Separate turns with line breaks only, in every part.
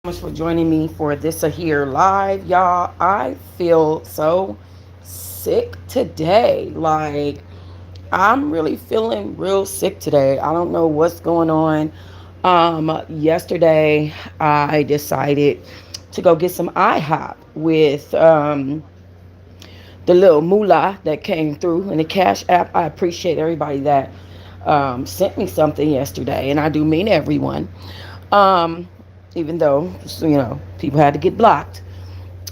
much for joining me for this here live, y'all. I feel so sick today. Like, I'm really feeling real sick today. I don't know what's going on. Yesterday, I decided to go get some IHOP with the little moolah that came through in the Cash App. I appreciate everybody that sent me something yesterday, and I do mean everyone. Um, Even though people had to get blocked,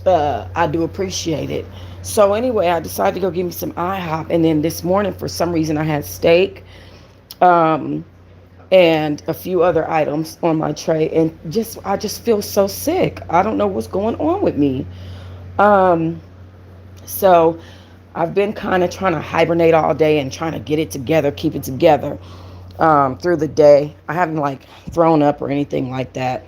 I do appreciate it. So anyway, I decided to go get me some IHOP, and then this morning, for some reason, I had steak, um, and a few other items on my tray, and I just feel so sick. I don't know what's going on with me. Um, so I've been kind of trying to hibernate all day and trying to get it together, keep it together through the day. I haven't like thrown up or anything like that.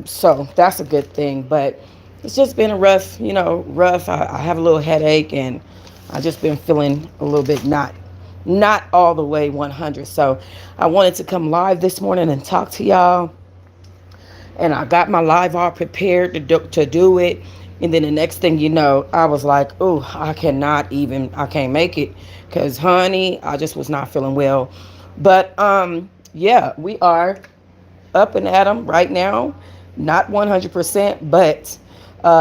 So that's a good thing, but it's just been a rough. I have a little headache, and I just been feeling a little bit not all the way 100. So I wanted to come live this morning and talk to y'all, and I got my live all prepared to do it. And then the next thing you know, I was like, oh, I can't make it because, honey, I just was not feeling well. But yeah, we are up and at 'em right now. Not 100%, but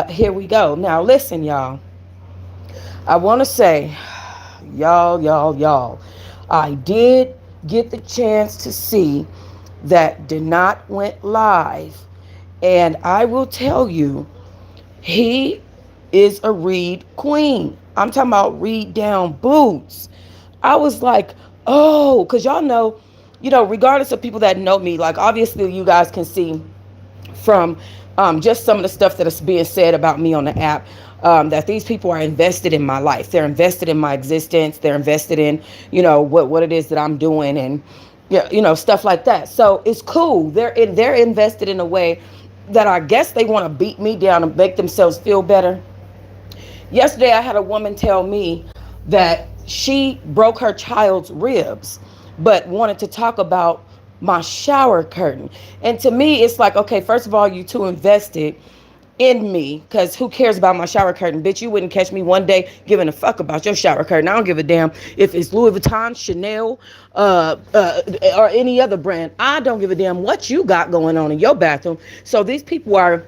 here we go. Now, listen, y'all. I want to say, y'all, I did get the chance to see that Did Not went live. And I will tell you, he is a read queen. I'm talking about read down boots. I was like, oh, because regardless of people that know me, like obviously you guys can see from just some of the stuff that is being said about me on the app, that these people are invested in my life. They're invested in my existence. They're invested in, what it is that I'm doing, and stuff like that. So it's cool. They're invested in a way that I guess they want to beat me down and make themselves feel better. Yesterday, I had a woman tell me that she broke her child's ribs, but wanted to talk about my shower curtain. And to me, it's like, okay, first of all, you too invested in me, because who cares about my shower curtain? Bitch, you wouldn't catch me one day giving a fuck about your shower curtain. I don't give a damn if it's Louis Vuitton, Chanel, or any other brand. I don't give a damn what you got going on in your bathroom. So these people are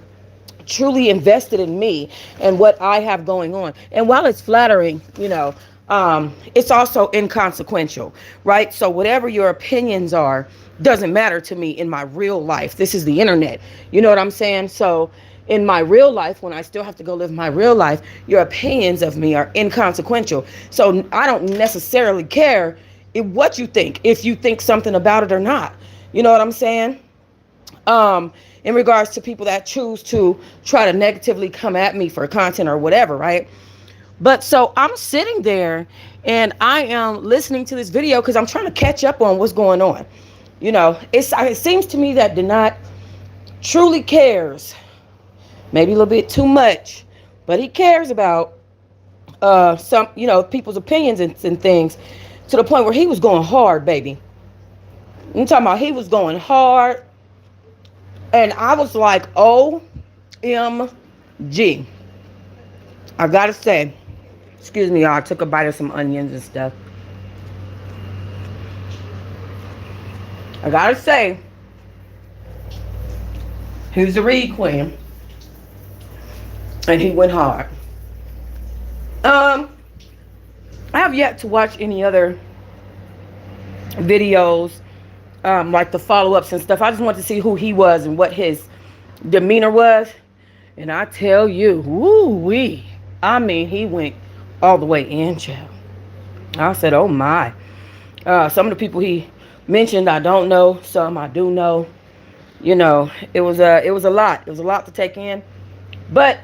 truly invested in me and what I have going on. And while it's flattering, it's also inconsequential, right? So whatever your opinions are doesn't matter to me in my real life. This is the internet. You know what I'm saying? So in my real life, when I still have to go live my real life, your opinions of me are inconsequential. So I don't necessarily care what you think, if you think something about it or not. You know what I'm saying? In regards to people that choose to try to negatively come at me for content or whatever, right? But so I'm sitting there and I am listening to this video because I'm trying to catch up on what's going on. It seems to me that Did Not truly cares, maybe a little bit too much, but he cares about some, people's opinions and things, to the point where he was going hard, baby. I'm talking about he was going hard. And I was like, OMG. I gotta say, excuse me, y'all, I took a bite of some onions and stuff. I gotta say, he was a read queen. And he went hard. I have yet to watch any other videos, like the follow-ups and stuff. I just wanted to see who he was and what his demeanor was. And I tell you, woo-wee. I mean, he went all the way in, child. I said, oh my. Some of the people he mentioned, I don't know. Some I do know. It was a lot. It was a lot to take in. But,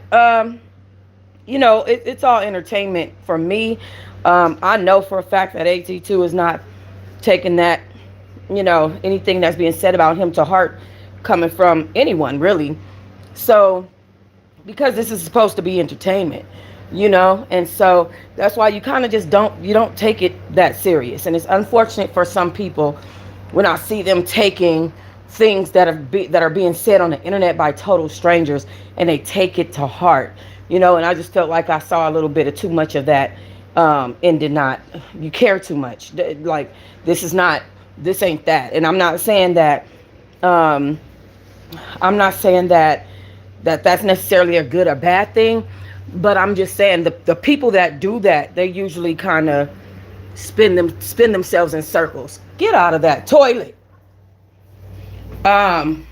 it's all entertainment for me. I know for a fact that AT2 is not taking that, anything that's being said about him to heart, coming from anyone, really. So, because this is supposed to be entertainment, and so that's why you kind of just don't take it that serious. And it's unfortunate for some people when I see them taking things that are being said on the internet by total strangers, and they take it to heart, and I just felt like I saw a little bit of too much of that, and did not. You care too much, like, this ain't that. And um, I'm not saying that's necessarily a good or bad thing, but I'm just saying the people that do that, they usually kind of spin themselves in circles. Get out of that toilet. um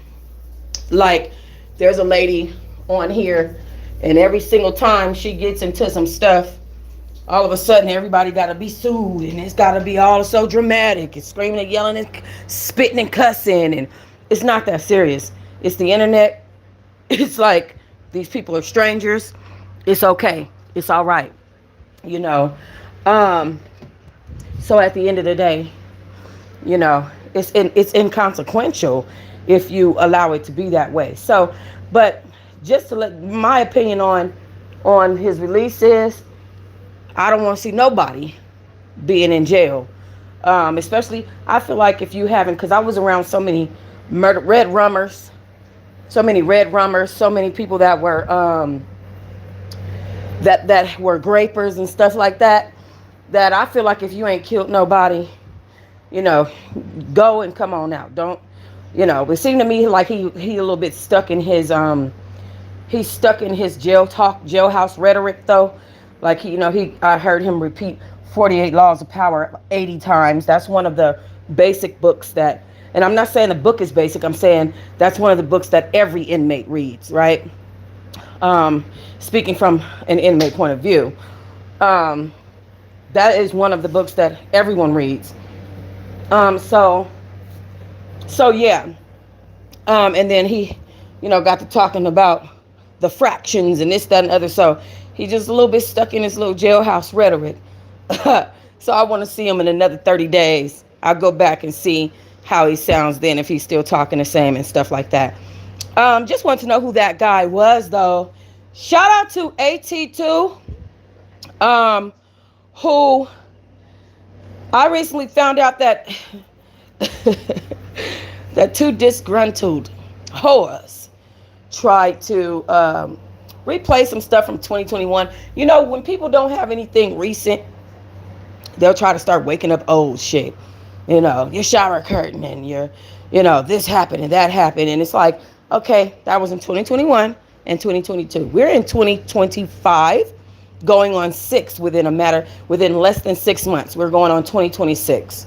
like, there's a lady on here, and every single time she gets into some stuff, all of a sudden everybody got to be sued, and it's got to be all so dramatic and screaming and yelling and spitting and cussing, and it's not that serious. It's the internet. It's like, these people are strangers. It's okay. It's all right. you know um so at the end of the day, it's inconsequential if you allow it to be that way. So, but just to let my opinion on his release is, I don't want to see nobody being in jail. Especially, I feel like if you haven't, because I was around so many red rummers, so many people that were that were grapers and stuff like that. That I feel like if you ain't killed nobody, you know, go and come on out. Don't, It seemed to me like he a little bit stuck in his he's stuck in his jailhouse rhetoric though. Like I heard him repeat 48 Laws of Power 80 times. That's one of the basic books that, and I'm not saying the book is basic. I'm saying that's one of the books that every inmate reads, right? Speaking from an inmate point of view, that is one of the books that everyone reads. So yeah. And then he, got to talking about the fractions and this, that, and other. So he just a little bit stuck in his little jailhouse rhetoric. So I want to see him in another 30 days. I'll go back and see how he sounds then, if he's still talking the same and stuff like that. Just want to know who that guy was, though. Shout out to AT2, who I recently found out that that two disgruntled whores tried to replay some stuff from 2021. When people don't have anything recent, they'll try to start waking up old shit. Your shower curtain and this happened and that happened. And it's like, okay, that was in 2021 and 2022. We're in 2025, going on 6 within less than 6 months. We're going on 2026.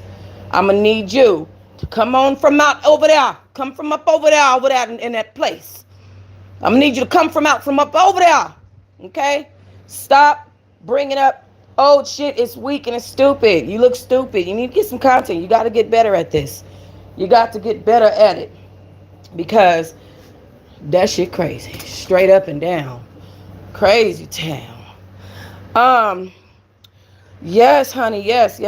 I'm going to need you to come on from out over there. Come from up over there, in that place. I'm going to need you to come from up over there. Okay? Stop bringing up old shit. It's weak and it's stupid. You look stupid. You need to get some content. You got to get better at this. You got to get better at it. Because that shit crazy. Straight up and down. Crazy town. Yes, honey. Yes.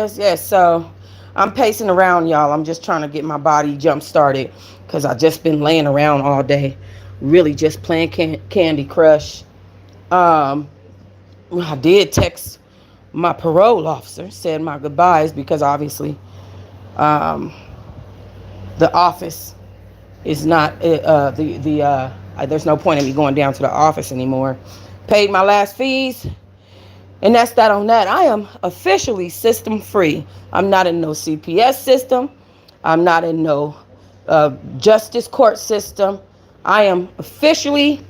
So I'm pacing around, y'all. I'm just trying to get my body jump started, because I just been laying around all day, really just playing Candy Crush. I did text my parole officer, said my goodbyes, because obviously the office is not there's no point in me going down to the office anymore. Paid my last fees. And that's that on that. I am officially system free. I'm not in no CPS system. I'm not in no justice court system. I am officially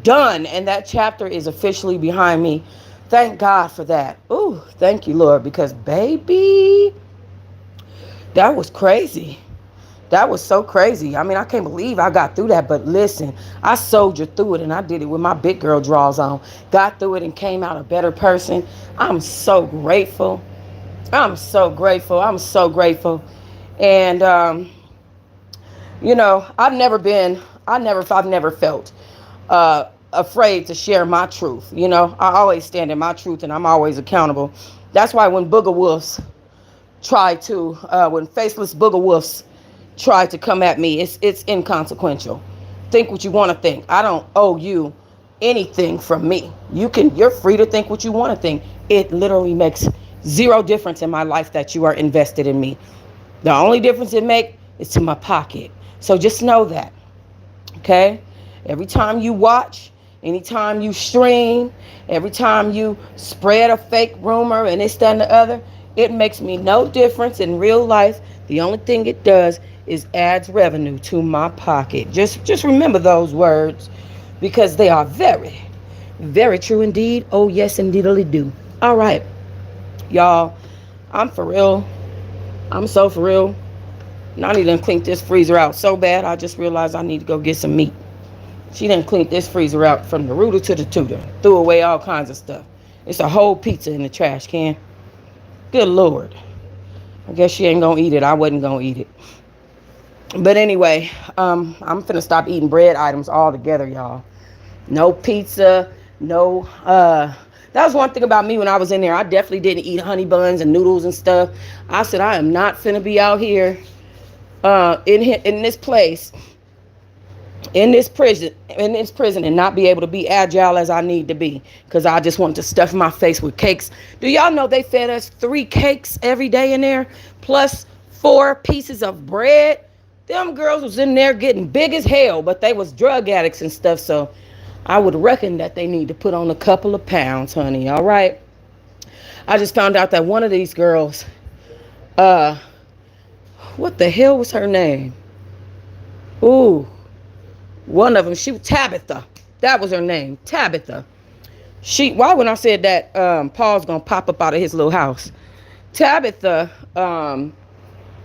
done. And that chapter is officially behind me. Thank God for that. Ooh, thank you, Lord. Because, baby, that was crazy. That was so crazy. I mean, I can't believe I got through that. But listen, I soldiered through it, and I did it with my big girl drawers on. Got through it and came out a better person. I'm so grateful. I'm so grateful. And, I've never felt afraid to share my truth. I always stand in my truth, and I'm always accountable. That's why when when faceless booger wolves try to come at me, it's inconsequential. Think what you want to think. I don't owe you anything from me. You're free to think what you want to think. It literally makes zero difference in my life that you are invested in me. The only difference it makes is to my pocket. So just know that. Okay? Every time you watch, anytime you stream, every time you spread a fake rumor and this, that, and the other, it makes me no difference in real life. The only thing it does is adds revenue to my pocket. Just remember those words because they are very, very true indeed. Oh yes, indeedly do. All right, y'all. I'm for real. I'm so for real. Nani done cleaned this freezer out so bad. I just realized I need to go get some meat. She done cleaned this freezer out from the rooter to the tutor. Threw away all kinds of stuff. It's a whole pizza in the trash can. Good Lord. I guess she ain't gonna eat it. I wasn't gonna eat it. But anyway, I'm finna stop eating bread items altogether, y'all. No pizza, no, that was one thing about me when I was in there. I definitely didn't eat honey buns and noodles and stuff. I said, I am not finna be out here, in this place in this prison and not be able to be agile as I need to be because I just wanted to stuff my face with cakes. Do y'all know they fed us 3 cakes every day in there plus 4 pieces of bread? Them girls was in there getting big as hell, but they was drug addicts and stuff, so I would reckon that they need to put on a couple of pounds, honey. All right. I just found out that one of these girls, uh what the hell was her name? Ooh, one of them, she was Tabitha. That was her name, Tabitha. Why when I said that, Paul's gonna pop up out of his little house. Tabitha,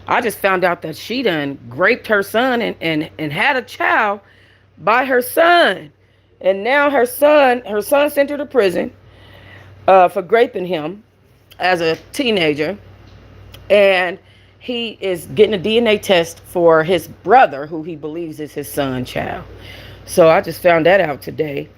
I just found out that she done raped her son and had a child by her son. And now her son sent her to prison, for raping him as a teenager. And he is getting a DNA test for his brother, who he believes is his son child. So I just found that out today.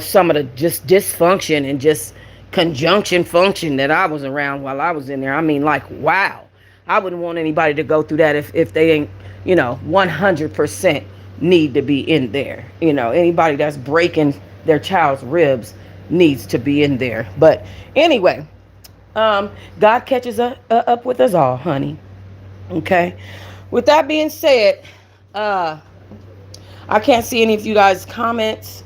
Some of the just dysfunction and just conjunction function that I was around while I was in there. I mean, like, wow. I wouldn't want anybody to go through that if they ain't, 100% need to be in there. Anybody that's breaking their child's ribs needs to be in there. But anyway, God catches up with us all, honey. Okay. With that being said, I can't see any of you guys' comments.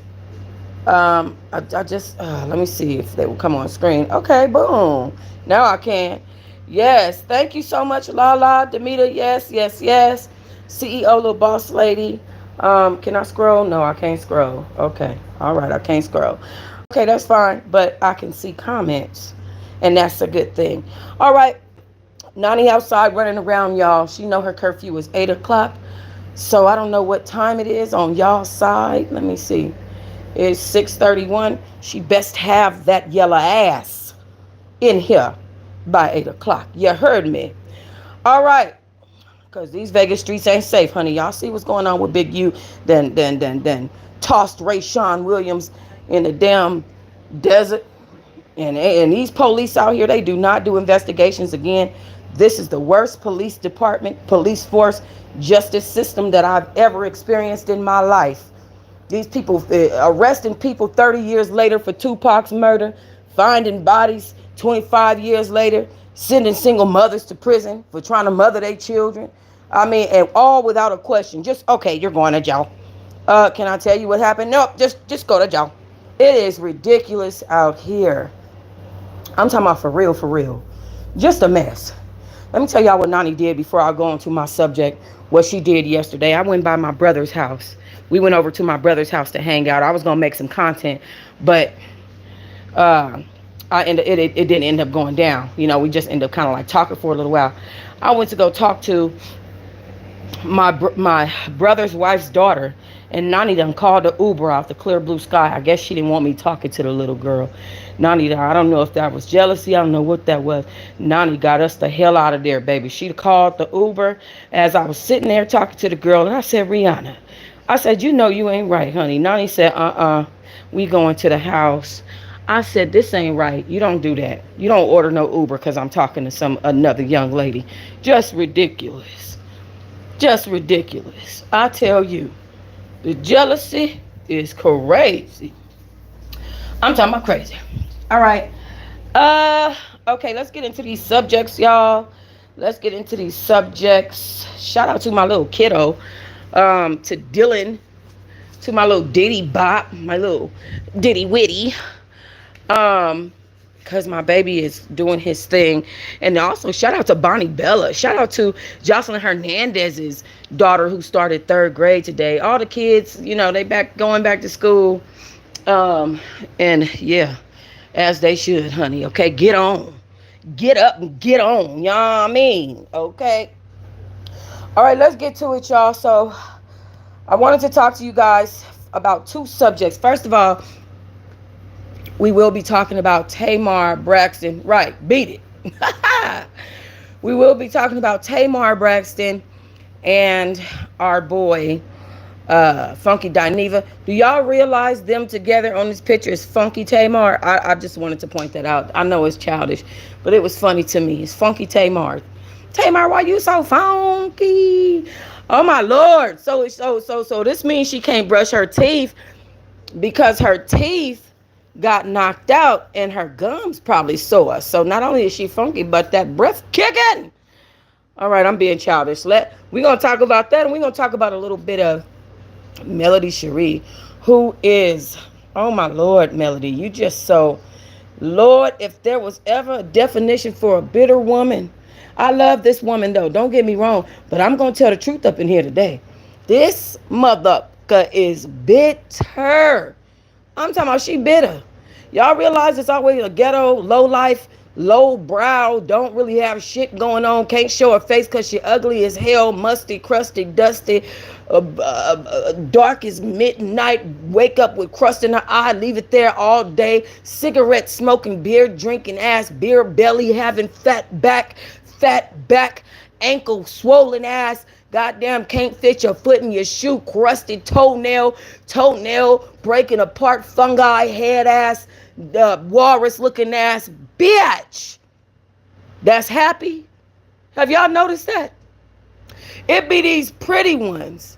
I just let me see if they will come on screen. Okay, boom. Now I can. Yes, thank you so much, Lala, Demita. Yes, yes, yes. CEO, little boss lady. Can I scroll? No, I can't scroll. Okay, all right, I can't scroll. Okay, that's fine, but I can see comments, and that's a good thing. All right, Nani outside running around, y'all. She know her curfew is 8 o'clock, so I don't know what time it is on y'all side. Let me see. It's 6:31. She best have that yellow ass in here by 8 o'clock. You heard me. All right. Because these Vegas streets ain't safe, honey. Y'all see what's going on with Big U? Then tossed Rayshawn Williams in the damn desert. And these police out here, they do not do investigations again. This is the worst police department, police force, justice system that I've ever experienced in my life. These people arresting people 30 years later for Tupac's murder, finding bodies 25 years later, sending single mothers to prison for trying to mother their children. I mean, and all without a question. Just, okay, you're going to jail. Can I tell you what happened? Nope, just go to jail. It is ridiculous out here. I'm talking about for real, for real. Just a mess. Let me tell y'all what Nani did before I go into my subject. What she did yesterday. I went by my brother's house. We went over to my brother's house to hang out. I was gonna make some content, but it didn't end up going down. We just ended up kind of like talking for a little while. I went to go talk to my brother's wife's daughter, and Nani done called the Uber out the clear blue sky. I guess she didn't want me talking to the little girl. Nani, I don't know if that was jealousy. I don't know what that was. Nani got us the hell out of there, baby. She called the Uber as I was sitting there talking to the girl, and I said, Rihanna, I said, you ain't right, honey. Nani said, we going to the house. I said, this ain't right. You don't do that. You don't order no Uber because I'm talking to another young lady. Just ridiculous. Just ridiculous. I tell you, the jealousy is crazy. I'm talking about crazy. All right. Okay, let's get into these subjects, y'all. Let's get into these subjects. Shout out to my little kiddo. To Dylan, to my little Diddy Bop, my little Diddy Witty. Um, because my baby is doing his thing. And also, shout out to Bonnie Bella. Shout out to Jocelyn Hernandez's daughter who started third grade today. All the kids, they going back to school. And yeah, as they should, honey. Okay, get on. Get up and get on. You know what I mean? Okay. All right, let's get to it, y'all. So, I wanted to talk to you guys about two subjects. First of all, we will be talking about Tamar Braxton. Right, beat it. We will be talking about Tamar Braxton and our boy, Funky Dineva. Do y'all realize them together on this picture is Funky Tamar? I just wanted to point that out. I know it's childish, but it was funny to me. It's Funky Tamar. Tamar, why you so funky? Oh my Lord. So this means she can't brush her teeth because her teeth got knocked out and her gums probably sore. So not only is she funky, but that breath kicking. All right, I'm being childish. We're going to talk about that, and we're going to talk about a little bit of Melody Shari, who is, oh my Lord, Melody, you just so, Lord, if there was ever a definition for a bitter woman, I love this woman though, don't get me wrong, but I'm going to tell the truth up in here today. This motherfucker is bitter. I'm talking about she bitter. Y'all realize it's always a ghetto, low life, low brow, don't really have shit going on, can't show her face because she ugly as hell, musty, crusty, dusty, dark as midnight, wake up with crust in her eye, leave it there all day, cigarette smoking, beer drinking ass, beer belly having fat back, ankle swollen ass, goddamn can't fit your foot in your shoe, crusty toenail breaking apart, fungi head ass, walrus looking ass bitch that's happy. Have y'all noticed that? It be these pretty ones.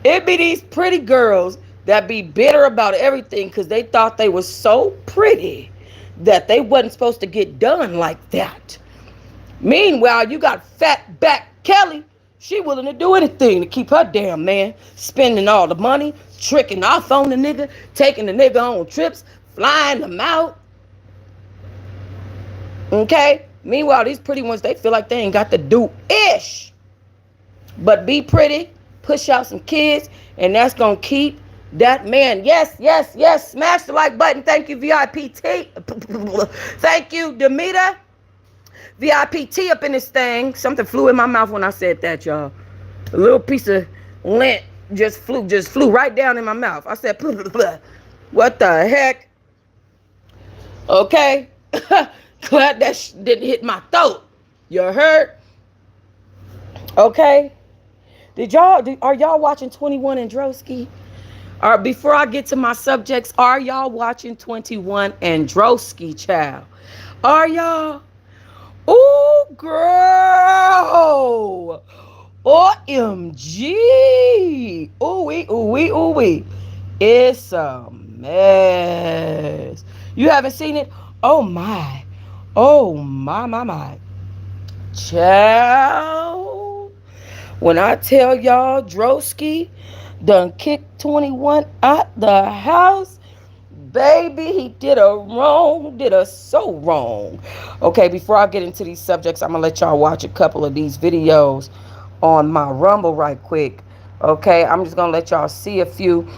It be these pretty girls that be bitter about everything because they thought they were so pretty that they wasn't supposed to get done like that. Meanwhile, you got fat back Kelly. She willing to do anything to keep her damn man, spending all the money, tricking off on the nigga, taking the nigga on trips, flying them out. Okay? Meanwhile, these pretty ones, they feel like they ain't got to do ish. But be pretty, push out some kids, and that's going to keep that man. Yes. Smash the like button. Thank you, VIPT. Thank you, Demeter. VIPT up in this thing. Something flew in my mouth when I said that, y'all. A little piece of lint just flew right down in my mouth. I said, what the heck? Okay. Glad that didn't hit my throat. You heard? Okay. Are y'all watching 21 and Drosky? Before I get to my subjects, are y'all watching 21 and Drosky, child? Are y'all? Ooh, girl. OMG. Ooh-wee. It's a mess. You haven't seen it? Oh, my. My. Child. When I tell y'all Drosky done kicked 21 out the house, baby, he did a so wrong. Okay, before I get into these subjects, I'm going to let y'all watch a couple of these videos on my Rumble right quick. Okay, I'm just going to let y'all see a few.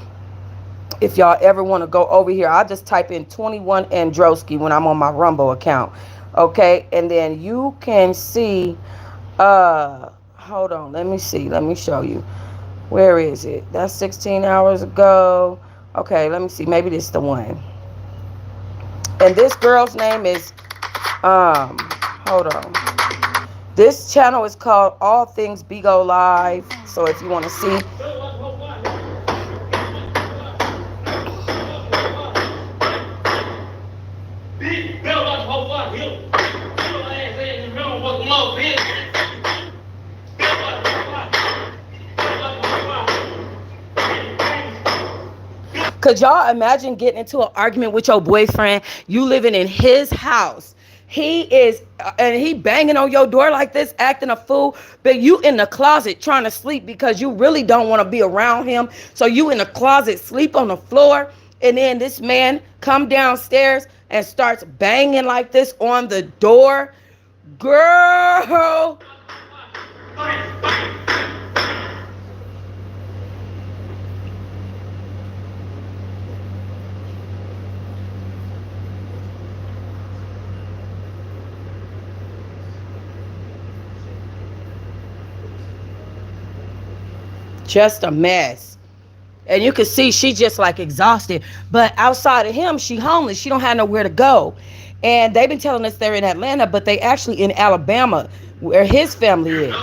If y'all ever want to go over here, I'll just type in 21 Androsky when I'm on my Rumble account. Okay, and then you can see, hold on, let me show you. Where is it? That's 16 hours ago. Okay, let me see. Maybe this is the one. And this girl's name is, hold on. This channel is called All Things Bigo Live. So if you want to see. Could y'all imagine getting into an argument with your boyfriend? You living in his house. He is, and he banging on your door like this, acting a fool. But you in the closet trying to sleep because you really don't want to be around him. So you in the closet, sleep on the floor, and then this man come downstairs and starts banging like this on the door. Girl, just a mess. And you can see she just like exhausted. But outside of him, she homeless. She don't have nowhere to go. And they've been telling us they're in Atlanta, but they actually in Alabama, where his family is.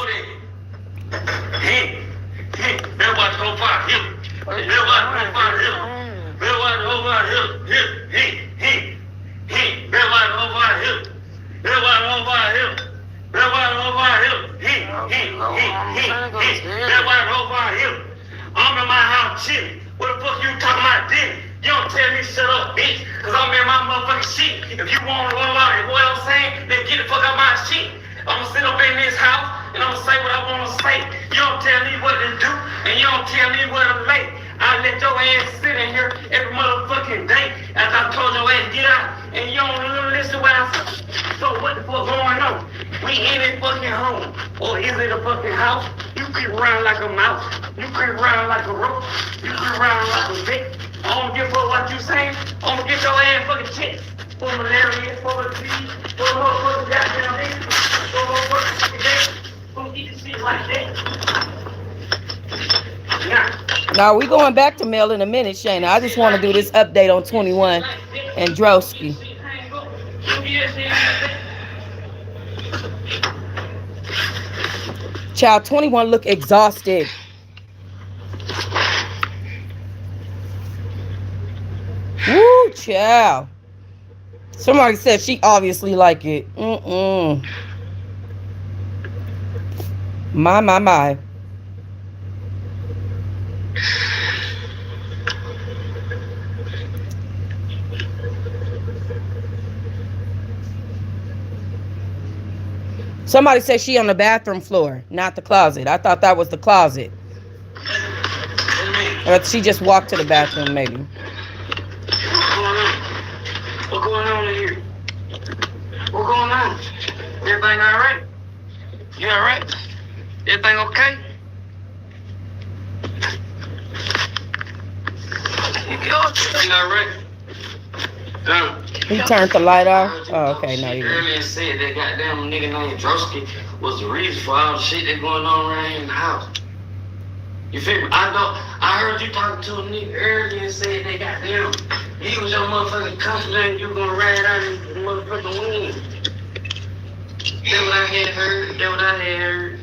I'm in my house chilling. What the fuck you talking about then? You don't tell me shut up, bitch. Cause I'm in my motherfucking shit. If you want to roll out, what I'm saying, then get the fuck out my shit. I'ma sit up in this house and I'ma say what I wanna say. You don't tell me what to do and you don't tell me where to lay. I let your ass sit in here every motherfucking day after I told your ass get out and you don't listen to what I say. So what the fuck going on? We in this fucking home. Or is it a fucking house? You creep around like a mouse. You creep around like a rope. You creep around like a bitch. I don't give a fuck what you saying. I'm gonna get your ass fucking checked. For malaria, for the disease, for the motherfucking goddamn nigga. For motherfucking fucking day. Don't eat shit like that.
Now we going back to mail in a minute, Shayna. I just want to do this update on 21 and Drosky. Child 21 look exhausted. Woo, child. Somebody said she obviously like it. My. Somebody said she on the bathroom floor, not the closet. I thought that was the closet. Or she just walked to the bathroom, maybe.
What's going on in here? What's going on? Everything all right? You all right? Everything okay? You all right?
He turned the light off. Oh, okay, no, you
earlier said that goddamn nigga named Drosky was the reason for all the shit that's going on around here in the house. You feel me? I heard you talking to a nigga earlier and said that goddamn he was your motherfucking counselor and you gonna ride out in the motherfucking wind. That's what I had heard. That's what I had heard.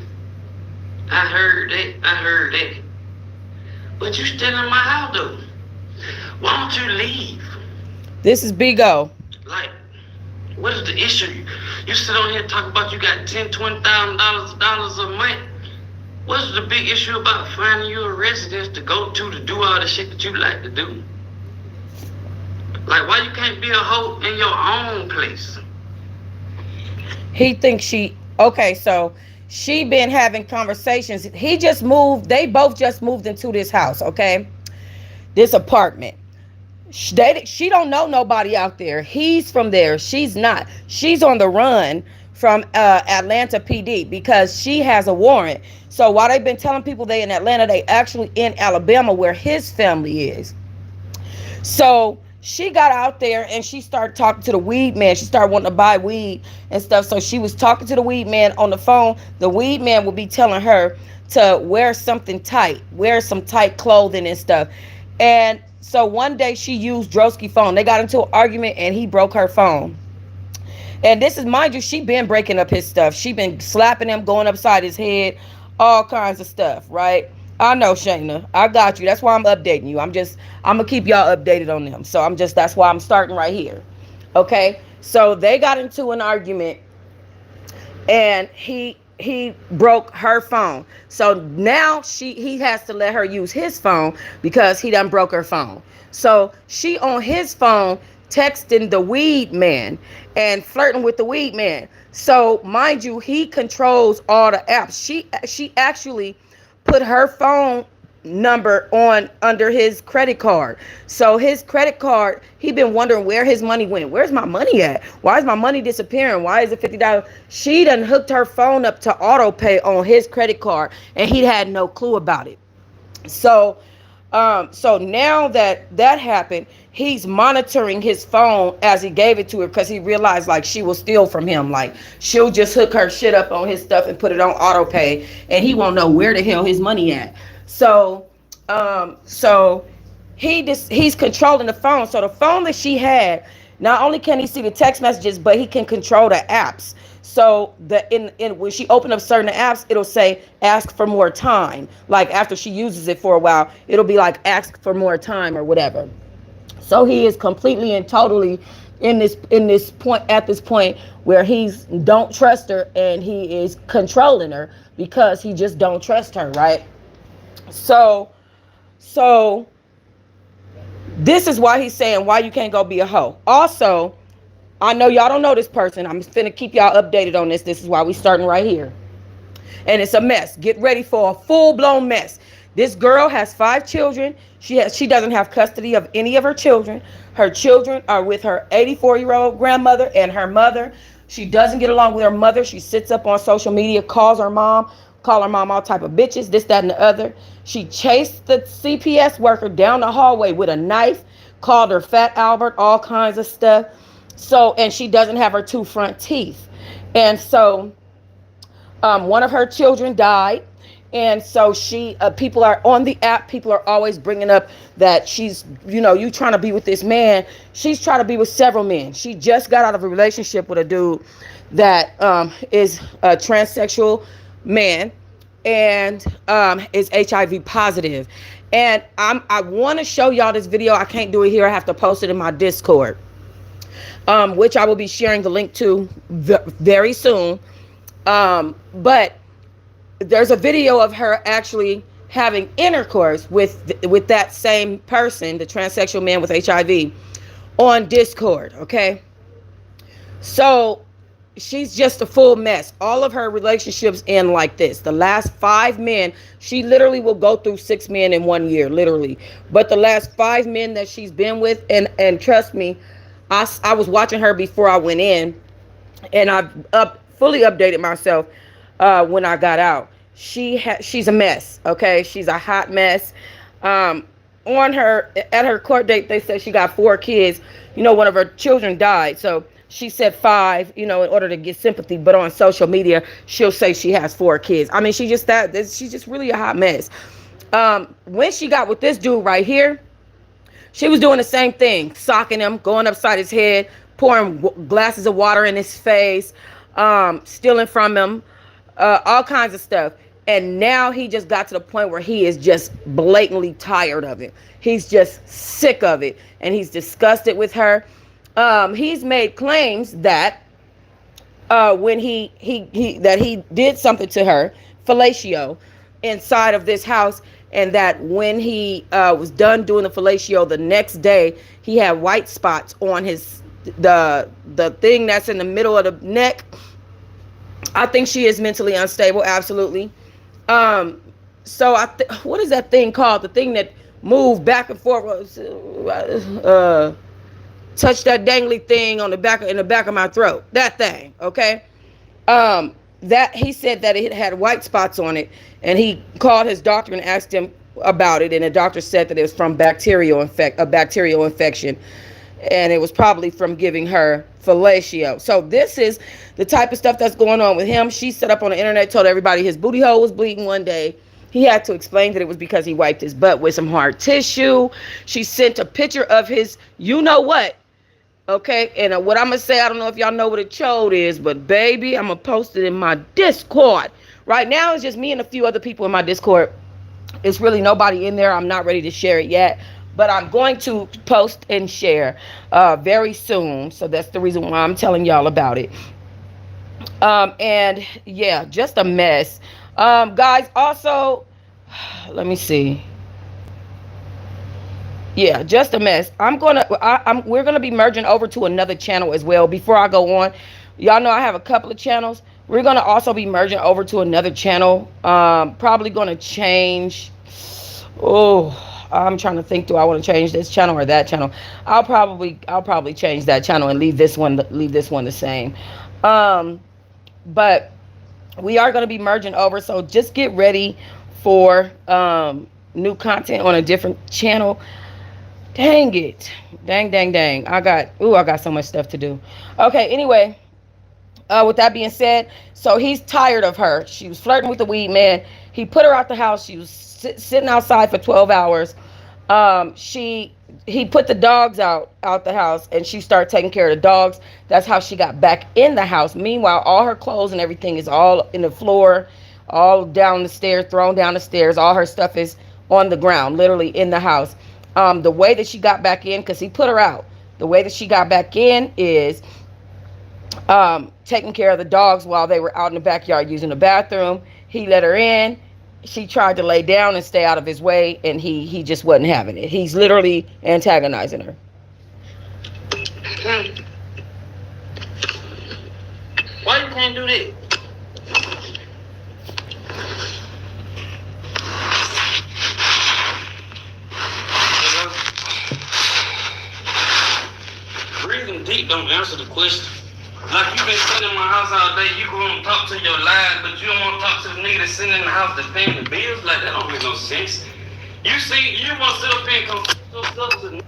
I heard that. But you still in my house though. Why don't you leave?
This is Big O.
Like, what is the issue? You sit on here talking about you got $10,000, $20,000 a month. What's the big issue about finding you a residence to go to do all the shit that you like to do? Like, why you can't be a hoe in your own place?
He thinks okay, so she been having conversations. He just moved. They both just moved into this house, okay? This apartment. She don't know nobody out there. He's from there. She's not. She's on the run from Atlanta PD because she has a warrant. So while they've been telling people they in Atlanta, they actually in Alabama where his family is. So she got out there and she started talking to the weed man. She started wanting to buy weed and stuff. So she was talking to the weed man on the phone. The weed man would be telling her to wear something tight, wear some tight clothing and stuff. And so one day she used Drosky's phone. They got into an argument and he broke her phone. And this is, mind you, she been breaking up his stuff. She been slapping him, going upside his head, all kinds of stuff, right? I know, Shayna. I got you. That's why I'm updating you. I'm going to keep y'all updated on them. So that's why I'm starting right here. Okay? So they got into an argument and he broke her phone. So now he has to let her use his phone because he done broke her phone. So she on his phone texting the weed man and flirting with the weed man. So mind you, he controls all the apps. She actually put her phone number on under his credit card. So his credit card, he been wondering where his money went. Where's my money at? Why is my money disappearing? Why is it $50? She done hooked her phone up to auto pay on his credit card, and he had no clue about it. So so now that that happened, he's monitoring his phone as he gave it to her, because he realized like she will steal from him. Like she'll just hook her shit up on his stuff and put it on auto pay, and he won't know where the hell his money at. So so he's controlling the phone. So the phone that she had, not only can he see the text messages, but he can control the apps. So the in when she opened up certain apps, it'll say ask for more time. Like after she uses it for a while, it'll be like ask for more time or whatever. So he is completely and totally in this point, at this point where he's don't trust her, and he is controlling her because he just don't trust her, right? So so this is why he's saying why you can't go be a hoe. Also, I know y'all don't know this person. I'm finna keep y'all updated on this. This is why we starting right here. And it's a mess. Get ready for a full-blown mess. This girl has 5 children. She doesn't have custody of any of her children. Her children are with her 84-year-old grandmother and her mother. She doesn't get along with her mother. She sits up on social media, calls her mom, call her mom all type of bitches, this, that, and the other. She chased the CPS worker down the hallway with a knife, called her Fat Albert, all kinds of stuff. So, and she doesn't have her 2 front teeth. And so one of her children died. And so people are on the app. People are always bringing up that she's, you trying to be with this man. She's trying to be with several men. She just got out of a relationship with a dude that is a transsexual man, and is HIV positive. And I want to show y'all this video. I can't do it here. I have to post it in my Discord, which I will be sharing the link to very soon. But there's a video of her actually having intercourse with that same person, the transsexual man with HIV, on Discord. Okay, so she's just a full mess. All of her relationships end like this. The last 5 men, she literally will go through 6 men in 1 year, literally. But the last 5 men that she's been with, and trust me, I was watching her before I went in, and I've fully updated myself when I got out. She's a mess. Okay, she's a hot mess. On her at her court date, they said she got 4 kids. One of her children died, so she said 5. In order to get sympathy. But on social media, she'll say she has 4 kids. I mean, she's just really a hot mess. When she got with this dude right here, she was doing the same thing, socking him, going upside his head, pouring glasses of water in his face, stealing from him, all kinds of stuff. And now he just got to the point where he is just blatantly tired of it. He's just sick of it, and he's disgusted with her. He's made claims that when he did something to her, fellatio, inside of this house, and that when he was done doing the fellatio, the next day he had white spots on the thing that's in the middle of the neck. I think she is mentally unstable, absolutely. So what is that thing called? The thing that moved back and forth. Touch that dangly thing on in the back of my throat. That thing, okay? That he said that it had white spots on it, and he called his doctor and asked him about it, and the doctor said that it was from a bacterial infection, and it was probably from giving her fellatio. So this is the type of stuff that's going on with him. She set up on the internet, told everybody his booty hole was bleeding one day. He had to explain that it was because he wiped his butt with some hard tissue. She sent a picture of his what. Okay, and what I'm going to say, I don't know if y'all know what a chode is, but baby, I'm going to post it in my Discord. Right now, it's just me and a few other people in my Discord. It's really nobody in there. I'm not ready to share it yet, but I'm going to post and share very soon. So that's the reason why I'm telling y'all about it. And yeah, just a mess. Guys, also, let me see. Yeah, just a mess. We're gonna be merging over to another channel as well. Before I go on, y'all know I have a couple of channels. We're gonna also be merging over to another channel. Probably gonna change. Oh, I'm trying to think. Do I want to change this channel or that channel? I'll probably change that channel and leave this one the same. Um, but we are gonna be merging over, so just get ready for new content on a different channel. Dang it. Dang, dang, dang. I got so much stuff to do. Okay, anyway, with that being said, so he's tired of her. She was flirting with the weed man. He put her out the house. She was sitting outside for 12 hours. She he put the dogs out the house, and she started taking care of the dogs. That's how she got back in the house. Meanwhile, all her clothes and everything is all in the floor, all down the stairs, thrown down the stairs. All her stuff is on the ground, literally in the house. The way that she got back in, because he put her out, the way that she got back in is taking care of the dogs while they were out in the backyard using the bathroom. He let her in. She tried to lay down and stay out of his way, and he just wasn't having it. He's literally antagonizing her.
Why you can't do that? Breathing deep don't answer the question. Like you been sitting in my house all day, you gonna talk to your lies, but you don't want to talk to the nigga that's sitting in the house that's paying the bills. Like that don't make no sense. You see, you want to sit up here and confess yourself to.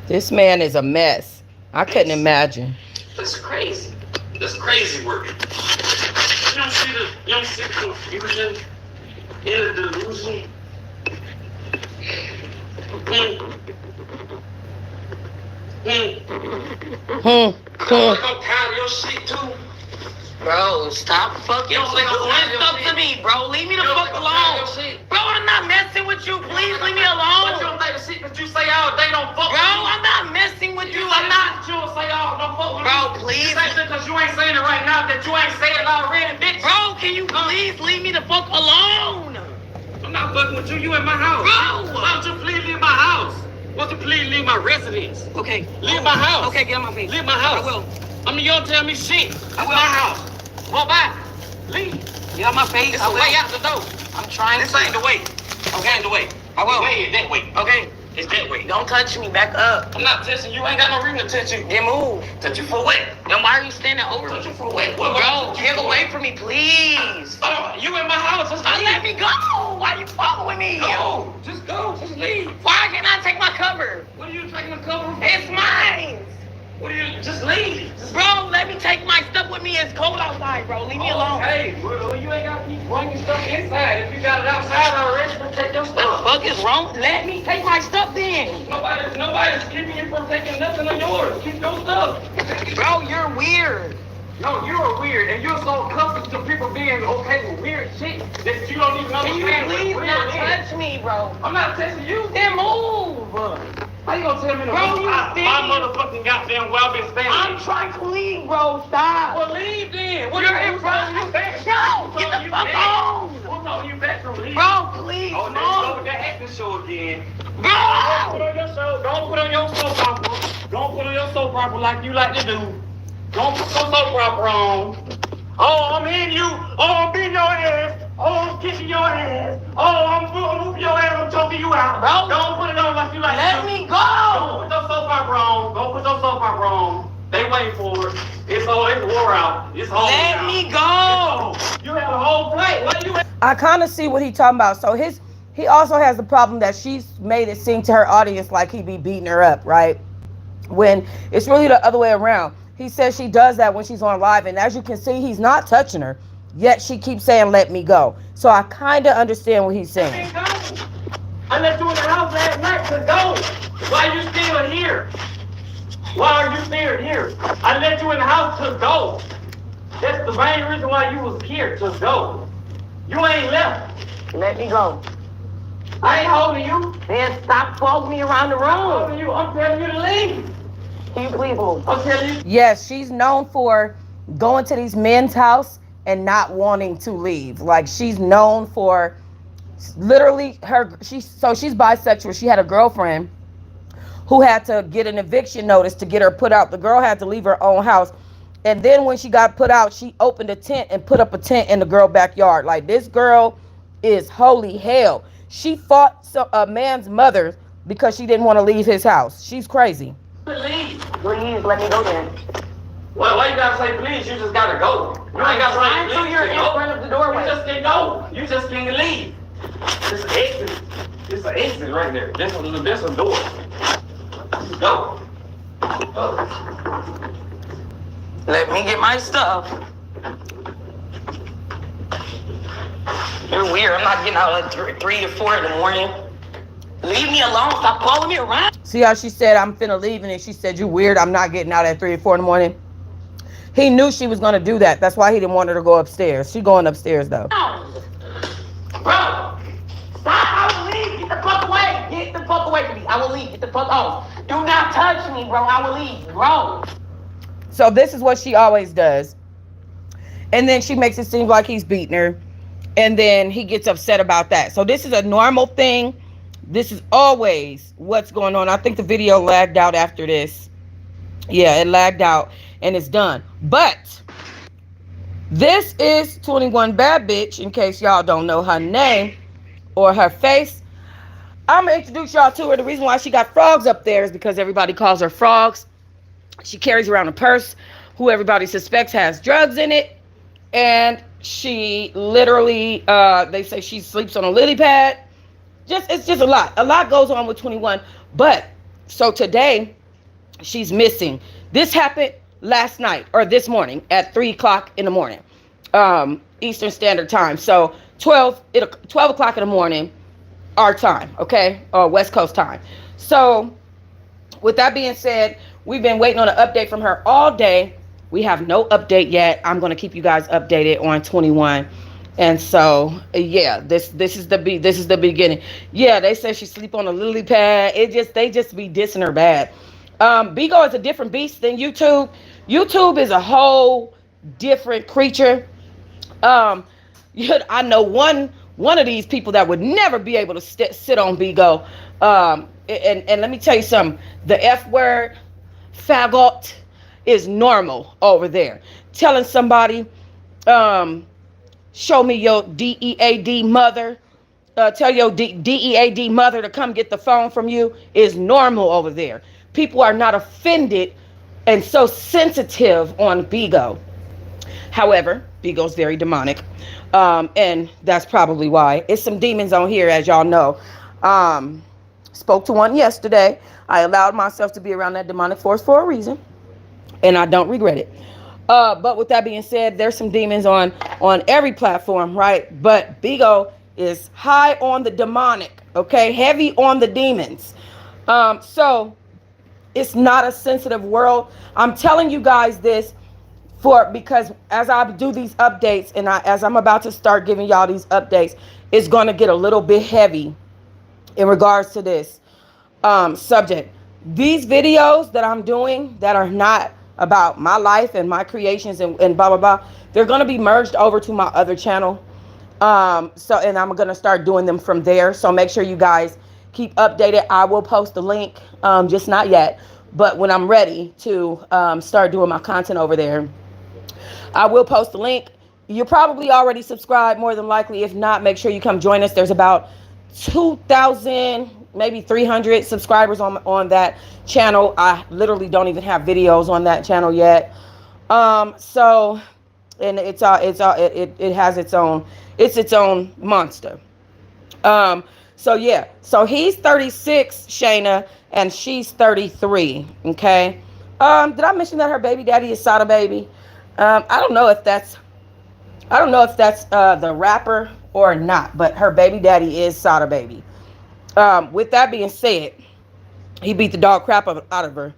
This man is a mess. I couldn't imagine.
That's crazy. That's crazy work. You don't see the confusion in the delusion. I'm tired of your shit too.
Bro, stop fucking doing stuff to me, bro. Leave me the fuck alone. Bro, I'm not messing with you. Please leave me alone.
But you don't think the shit that you say all day don't fuck with
Bro,
me.
I'm not messing with you. I'm not.
You don't say all don't fuck with me.
Bro, please.
This ain't just because you ain't saying it right now that you ain't saying it already, bitch.
Bro, can you please leave me the fuck alone?
I'm not fucking with you. You in my house.
Bro!
Why don't you please leave my house? Why don't you please leave my residence?
Okay.
Leave my house.
Okay, get on my face.
Leave my house.
I will.
I mean, you don't tell me shit.
I will.
My house. Go back. Leave.
Get on my face.
It's the way out the door.
I'm trying
This
to.
ain't the way.
Okay.
Ain't the way.
I will.
The way is that way.
Okay.
It's that way.
Don't touch me. Back up.
I'm not touching you. Ain't got no reason to touch you.
Then move.
Touch you for what?
Then why are you standing over
Touch
me?
you for what?
Bro, get away from me, please.
Oh, you in my house. Just leave.
Let me go. Why are you following me?
Go. Just go. Just leave.
Why can't I take my cover?
What are you taking the cover for?
It's mine.
What are you? Just leave. Just
Bro, let me take my stuff with me. It's cold outside, bro. Leave me alone.
Hey, well, you ain't got to keep bringing stuff inside. If you got it outside already, then take your
What
stuff.
the fuck is wrong? Let me take my stuff then.
Nobody's keeping you from taking nothing of yours. Keep your stuff.
Bro, you're weird.
No, you're weird, and you're so accustomed to people being okay with weird shit that you don't even
Can you
understand
please
what
not
weird is.
touch me, bro?
I'm not touching you.
Then move.
How you gonna tell me to
Bro,
move?
you
My
see?
motherfucking goddamn well been standing.
I'm trying to leave, bro. Stop.
Well, leave then.
You're in front of me. No, get the fuck on.
What's on you back from leaving?
Bro, please,
Oh, there you go
move.
with that acting show again. Don't
Bro.
put on your show. Don't put on your soap opera. Don't put on your soap opera like you like to do. Don't put your soap opera on. Oh, I'm in you. Oh, I'm beating your ass. Oh, I'm kicking your ass. Oh, I'm whooping your ass. I'm choking you out.
Bro.
Don't put it on like you like to
Let
do.
me
Don't
go.
put your soap opera on. Don't put your soap opera on. They waiting for it. It's wore out. It's whole
Let
out.
me go.
You have a whole plate. What you?
I kind of see what he talking about. So he also has the problem that she's made it seem to her audience like he be beating her up, right? When it's really the other way around. He says she does that when she's on live, and as you can see, he's not touching her, yet she keeps saying, let me go. So I kind of understand what he's saying.
I left you in the house last night to go. Why are you still here? Why are you still here? I left you in the house to go. That's the main reason why you was here, to go. You ain't left.
Let me go.
I ain't holding you.
Then stop following me around the
I'm
room.
holding you. I'm telling you to leave.
Can you please move?
I'm telling you.
Yes, she's known for going to these men's house and not wanting to leave. Like, she's known for literally she's bisexual. She had a girlfriend who had to get an eviction notice to get her put out. The girl had to leave her own house. And then when she got put out, she opened a tent and put up a tent in the girl backyard. Like, this girl is holy hell. She fought a man's mother because she didn't want to leave his house. She's crazy.
Please, let me go then.
Well, why you gotta say please? You just gotta go. You ain't gotta say please.
So you're in front of the doorway.
You just can't go. You just can't leave. This is exit. This is an exit right there. This is a door. Just go.
Let me get my stuff. You're weird. I'm not getting out at 3 or 4 in the morning. Leave me alone. Stop calling me around.
See how she said, I'm finna leave, and then she said, you weird. I'm not getting out at 3 or 4 in the morning. He knew she was going to do that. That's why he didn't want her to go upstairs. She going upstairs, though.
No. Bro, stop. I will leave. Get the fuck away. Get the fuck away from me. I will leave. Get the fuck off. Do not touch me, bro. I will leave, bro.
So this is what she always does. And then she makes it seem like he's beating her. And then he gets upset about that. So this is a normal thing. This is always what's going on. I think the video lagged out after this. Yeah, it lagged out and it's done. But this is 21 Bad Bitch, in case y'all don't know her name or her face. I'm going to introduce y'all to her. The reason why she got frogs up there is because everybody calls her frogs. She carries around a purse who everybody suspects has drugs in it. And she literally, they say she sleeps on a lily pad. It's just a lot. A lot goes on with 21. But, so today, she's missing. This happened last night, or this morning, at 3 o'clock in the morning. Eastern Standard Time. So, 12 o'clock in the morning, our time, okay? Or West Coast time. So, with that being said, we've been waiting on an update from her all day. We have no update yet. I'm going to keep you guys updated on 21. And so, yeah, this is the beginning. Yeah, they say she sleep on a lily pad. They just be dissing her bad. Bigo is a different beast than YouTube. YouTube is a whole different creature. I know one of these people that would never be able to sit on Bigo. And let me tell you something. The F word, faggot, is normal over there. Telling somebody, show me your DEAD mother. Tell your DEAD mother to come get the phone from you is normal over there. People are not offended and so sensitive on Bigo. However, Bigo's very demonic. And that's probably why. It's some demons on here, as y'all know. Spoke to one yesterday. I allowed myself to be around that demonic force for a reason. And I don't regret it. But with that being said, there's some demons on every platform, right? But Bigo is high on the demonic, okay? Heavy on the demons. So it's not a sensitive world. I'm telling you guys this because as I do these updates and as I'm about to start giving y'all these updates, it's going to get a little bit heavy in regards to this subject. These videos that I'm doing that are not about my life and my creations and blah, blah, blah, they're going to be merged over to my other channel. And I'm going to start doing them from there. So make sure you guys keep updated. I will post the link, just not yet. But when I'm ready to start doing my content over there, I will post the link. You're probably already subscribed, more than likely. If not, make sure you come join us. There's about 2,000, maybe 300 subscribers on that channel. I literally don't even have videos on that channel yet. So, and it has its own monster. So yeah, so he's 36, Shayna, and she's 33. Okay. Did I mention that her baby daddy is Sada Baby? I don't know if that's the rapper or not, but her baby daddy is Sada Baby. With that being said, he beat the dog crap out of her,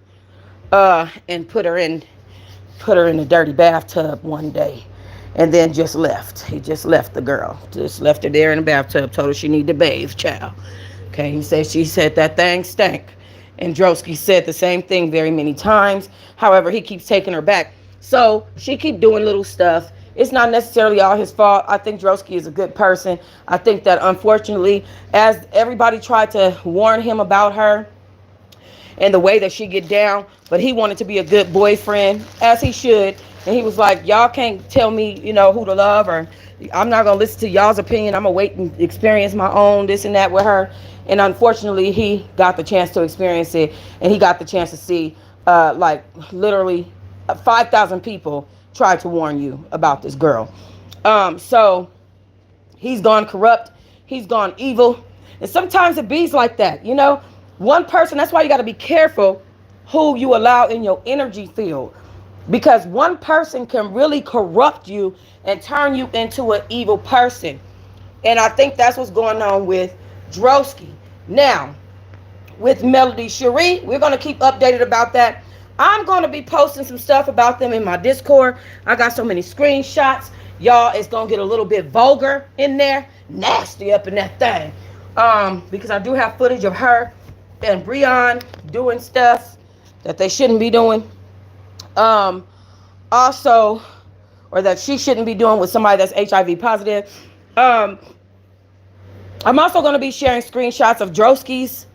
and put her in a dirty bathtub one day, and then just left. He just left the girl, just left her there in the bathtub, told her she needed to bathe, child. Okay, she said that thing stank. And Drosky said the same thing very many times. However, he keeps taking her back. So she keep doing little stuff. it's not necessarily all his fault. I think Drosky is a good person. I think that unfortunately, as everybody tried to warn him about her and the way that she get down, but he wanted to be a good boyfriend, as he should. And he was like, y'all can't tell me, who to love, or I'm not gonna listen to y'all's opinion. I'm gonna wait and experience my own this and that with her. And unfortunately, he got the chance to experience it, and he got the chance to see, like literally, 5,000 people tried to warn you about this girl. So he's gone corrupt. He's gone evil. And sometimes it bees like that, One person, that's why you got to be careful who you allow in your energy field. Because one person can really corrupt you and turn you into an evil person. And I think that's what's going on with Drosky. Now, with Melody Shari, we're going to keep updated about that. I'm going to be posting some stuff about them in my Discord. I got so many screenshots. Y'all, it's going to get a little bit vulgar in there. Nasty up in that thing. Because I do have footage of her and Breon doing stuff that they shouldn't be doing. Also, or that she shouldn't be doing with somebody that's HIV positive. I'm also going to be sharing screenshots of Drosky's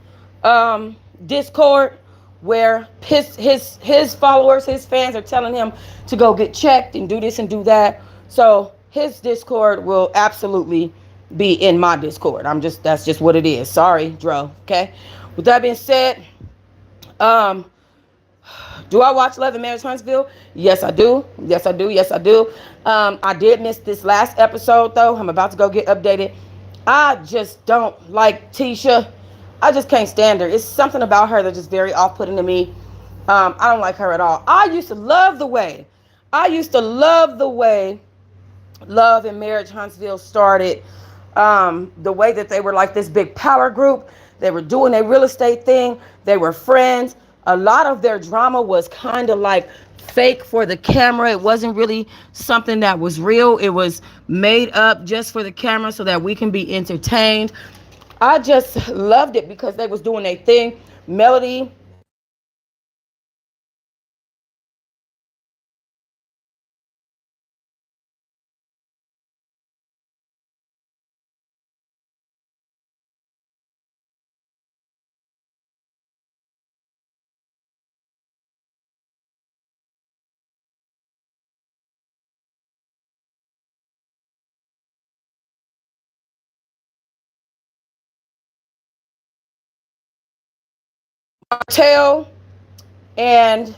Discord, where his followers, his fans are telling him to go get checked and do this and do that. So his Discord will absolutely be in my Discord. That's just what it is. Sorry, Dro. Okay. With that being said, do I watch Love and Marriage Huntsville? Yes, I do. Yes, I do. Yes, I do. I did miss this last episode, though. I'm about to go get updated. I just don't like Tisha. I just can't stand her. It's something about her that's just very off-putting to me. I don't like her at all. I used to love the way Love and Marriage Huntsville started. The way that they were like this big power group. They were doing a real estate thing. They were friends. A lot of their drama was kind of like fake for the camera. It wasn't really something that was real. It was made up just for the camera so that we can be entertained. I just loved it because they was doing their thing. Melody Martell and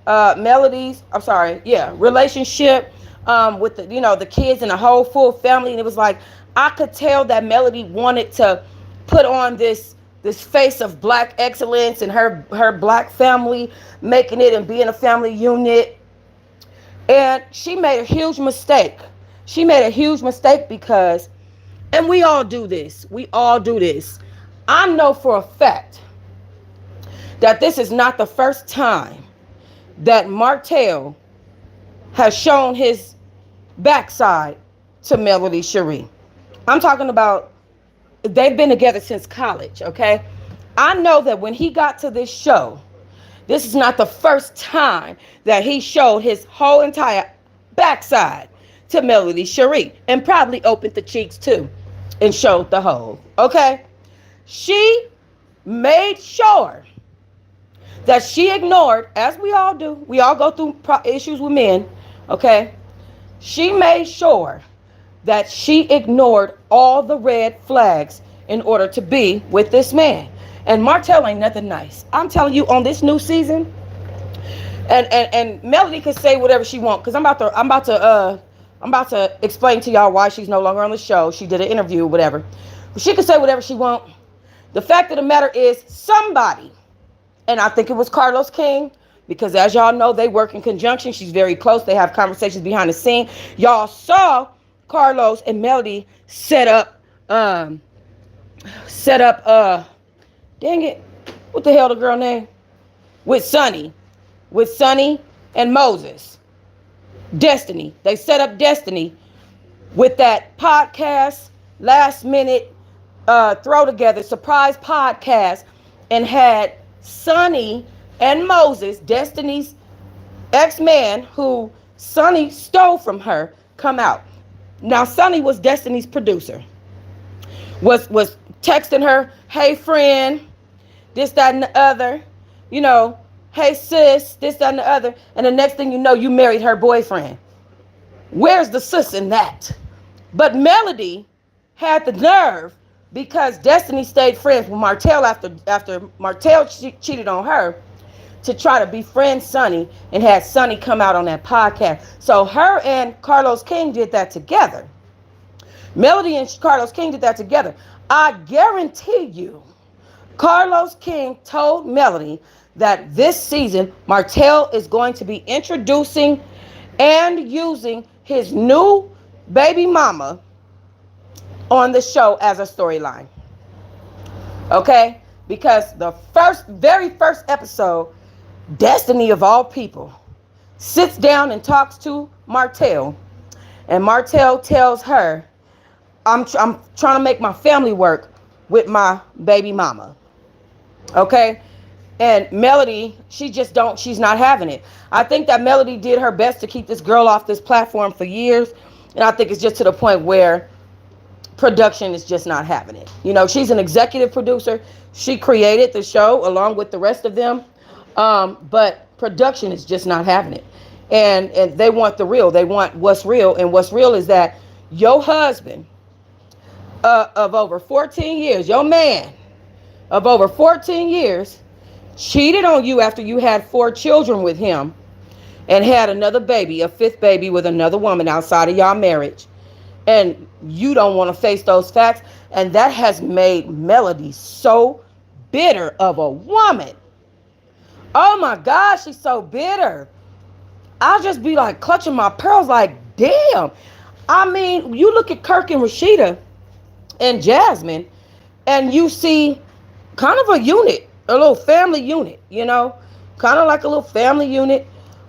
Melody's, I'm sorry, yeah, relationship with the kids and the whole full family. And it was like, I could tell that Melody wanted to put on this face of black excellence and her black family, making it and being a family unit. And she made a huge mistake. She made a huge mistake because, and we all do this. We all do this. I know for a fact that this is not the first time that Martell has shown his backside to Melody Shari. I'm talking about, they've been together since college, okay? I know that when he got to this show, this is not the first time that he showed his whole entire backside to Melody Shari, and probably opened the cheeks too and showed the whole, okay? She made sure that she ignored, as we all do, we all go through issues with men, okay? She made sure that she ignored all the red flags in order to be with this man. And Martell ain't nothing nice. I'm telling you, on this new season, and Melody could say whatever she wants, because I'm about to explain to y'all why she's no longer on the show. She did an interview, whatever. But she could say whatever she wants. The fact of the matter is, somebody, and I think it was Carlos King, because as y'all know, they work in conjunction. She's very close. They have conversations behind the scene. Y'all saw Carlos and Melody set up, dang it, what the hell the girl name? With Sonny and Moses. Destiny. They set up Destiny with that podcast, last minute throw together, surprise podcast, and had Sonny and Moses, Destiny's ex-man, who Sonny stole from her, come out. Now, Sonny was Destiny's producer. Was texting her, hey friend, this, that, and the other. You know, hey sis, this, that, and the other. And the next thing you know, you married her boyfriend. Where's the sis in that? But Melody had the nerve, because Destiny stayed friends with Martell after Martell cheated on her, to try to befriend Sonny and had Sonny come out on that podcast. So her and Carlos King did that together. Melody and Carlos King did that together. I guarantee you, Carlos King told Melody that this season Martell is going to be introducing and using his new baby mama on the show as a storyline. Okay? Because the very first episode, Destiny of all people sits down and talks to Martell, and Martell tells her, I'm trying to make my family work with my baby mama. Okay? And Melody, she's not having it. I think that Melody did her best to keep this girl off this platform for years. And I think it's just to the point where production is just not having it. You know, she's an executive producer. She created the show along with the rest of them. But production is just not having it. And they want the real. They want what's real. And what's real is that your husband of over 14 years, your man of over 14 years, cheated on you after you had 4 children with him and had another baby, a 5th baby with another woman outside of y'all marriage. And you don't want to face those facts. And that has made Melody so bitter of a woman. Oh my God, she's so bitter. I'll just be like clutching my pearls like, damn. I mean, you look at Kirk and Rashida and Jasmine, and you see kind of a unit, a little family unit, you know, kind of like a little family unit.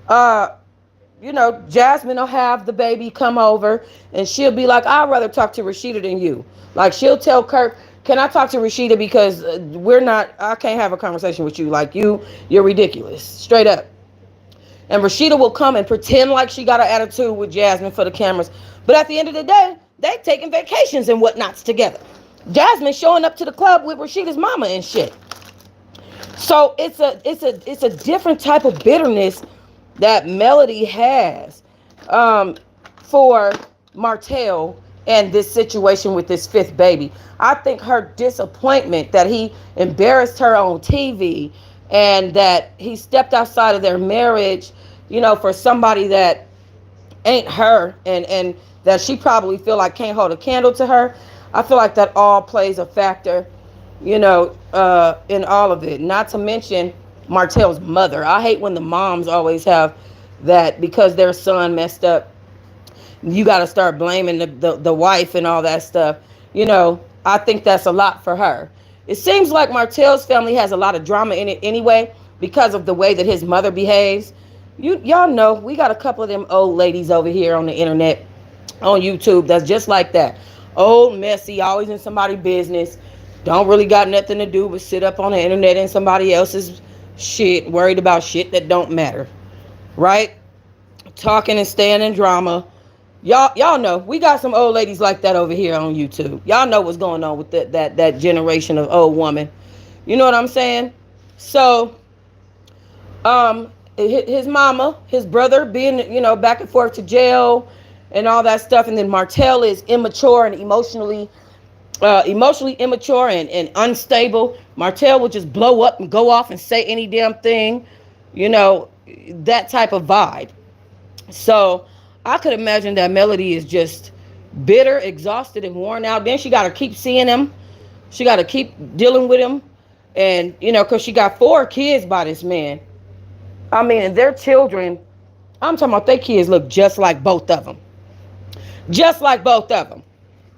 You know, Jasmine will have the baby come over, and she'll be like, I'd rather talk to Rashida than you. Like, she'll tell Kirk, can I talk to Rashida, because I can't have a conversation with you. Like, you're ridiculous, straight up. And Rashida will come and pretend like she got an attitude with Jasmine for the cameras. But at the end of the day, they taking vacations and whatnots together. Jasmine showing up to the club with Rashida's mama and shit. So it's a different type of bitterness that Melody has for Martell and this situation with this 5th baby. I think her disappointment that he embarrassed her on TV and that he stepped outside of their marriage, you know, for somebody that ain't her, and that she probably feel like can't hold a candle to her. I feel like that all plays a factor, you know, in all of it. Not to mention Martell's mother. I hate when the moms always have that, because their son messed up, you got to start blaming the wife and all that stuff. You know, I think that's a lot for her. It seems like Martell's family has a lot of drama in it anyway, because of the way that his mother behaves. Y'all know, we got a couple of them old ladies over here on the internet, on YouTube, that's just like that. Old, messy, always in somebody's business. Don't really got nothing to do but sit up on the internet in somebody else's shit, worried about shit that don't matter. Right? Talking and staying in drama. Y'all know, we got some old ladies like that over here on YouTube. Y'all know what's going on with that generation of old woman. You know what I'm saying? So, his mama, his brother being, you know, back and forth to jail and all that stuff. And then Martell is immature and emotionally immature and unstable. Martell will just blow up and go off and say any damn thing, you know, that type of vibe. So I could imagine that Melody is just bitter, exhausted, and worn out. Then she got to keep seeing him. She got to keep dealing with him. And, you know, because she got 4 kids by this man. I mean, and their children, I'm talking about their kids look just like both of them. Just like both of them.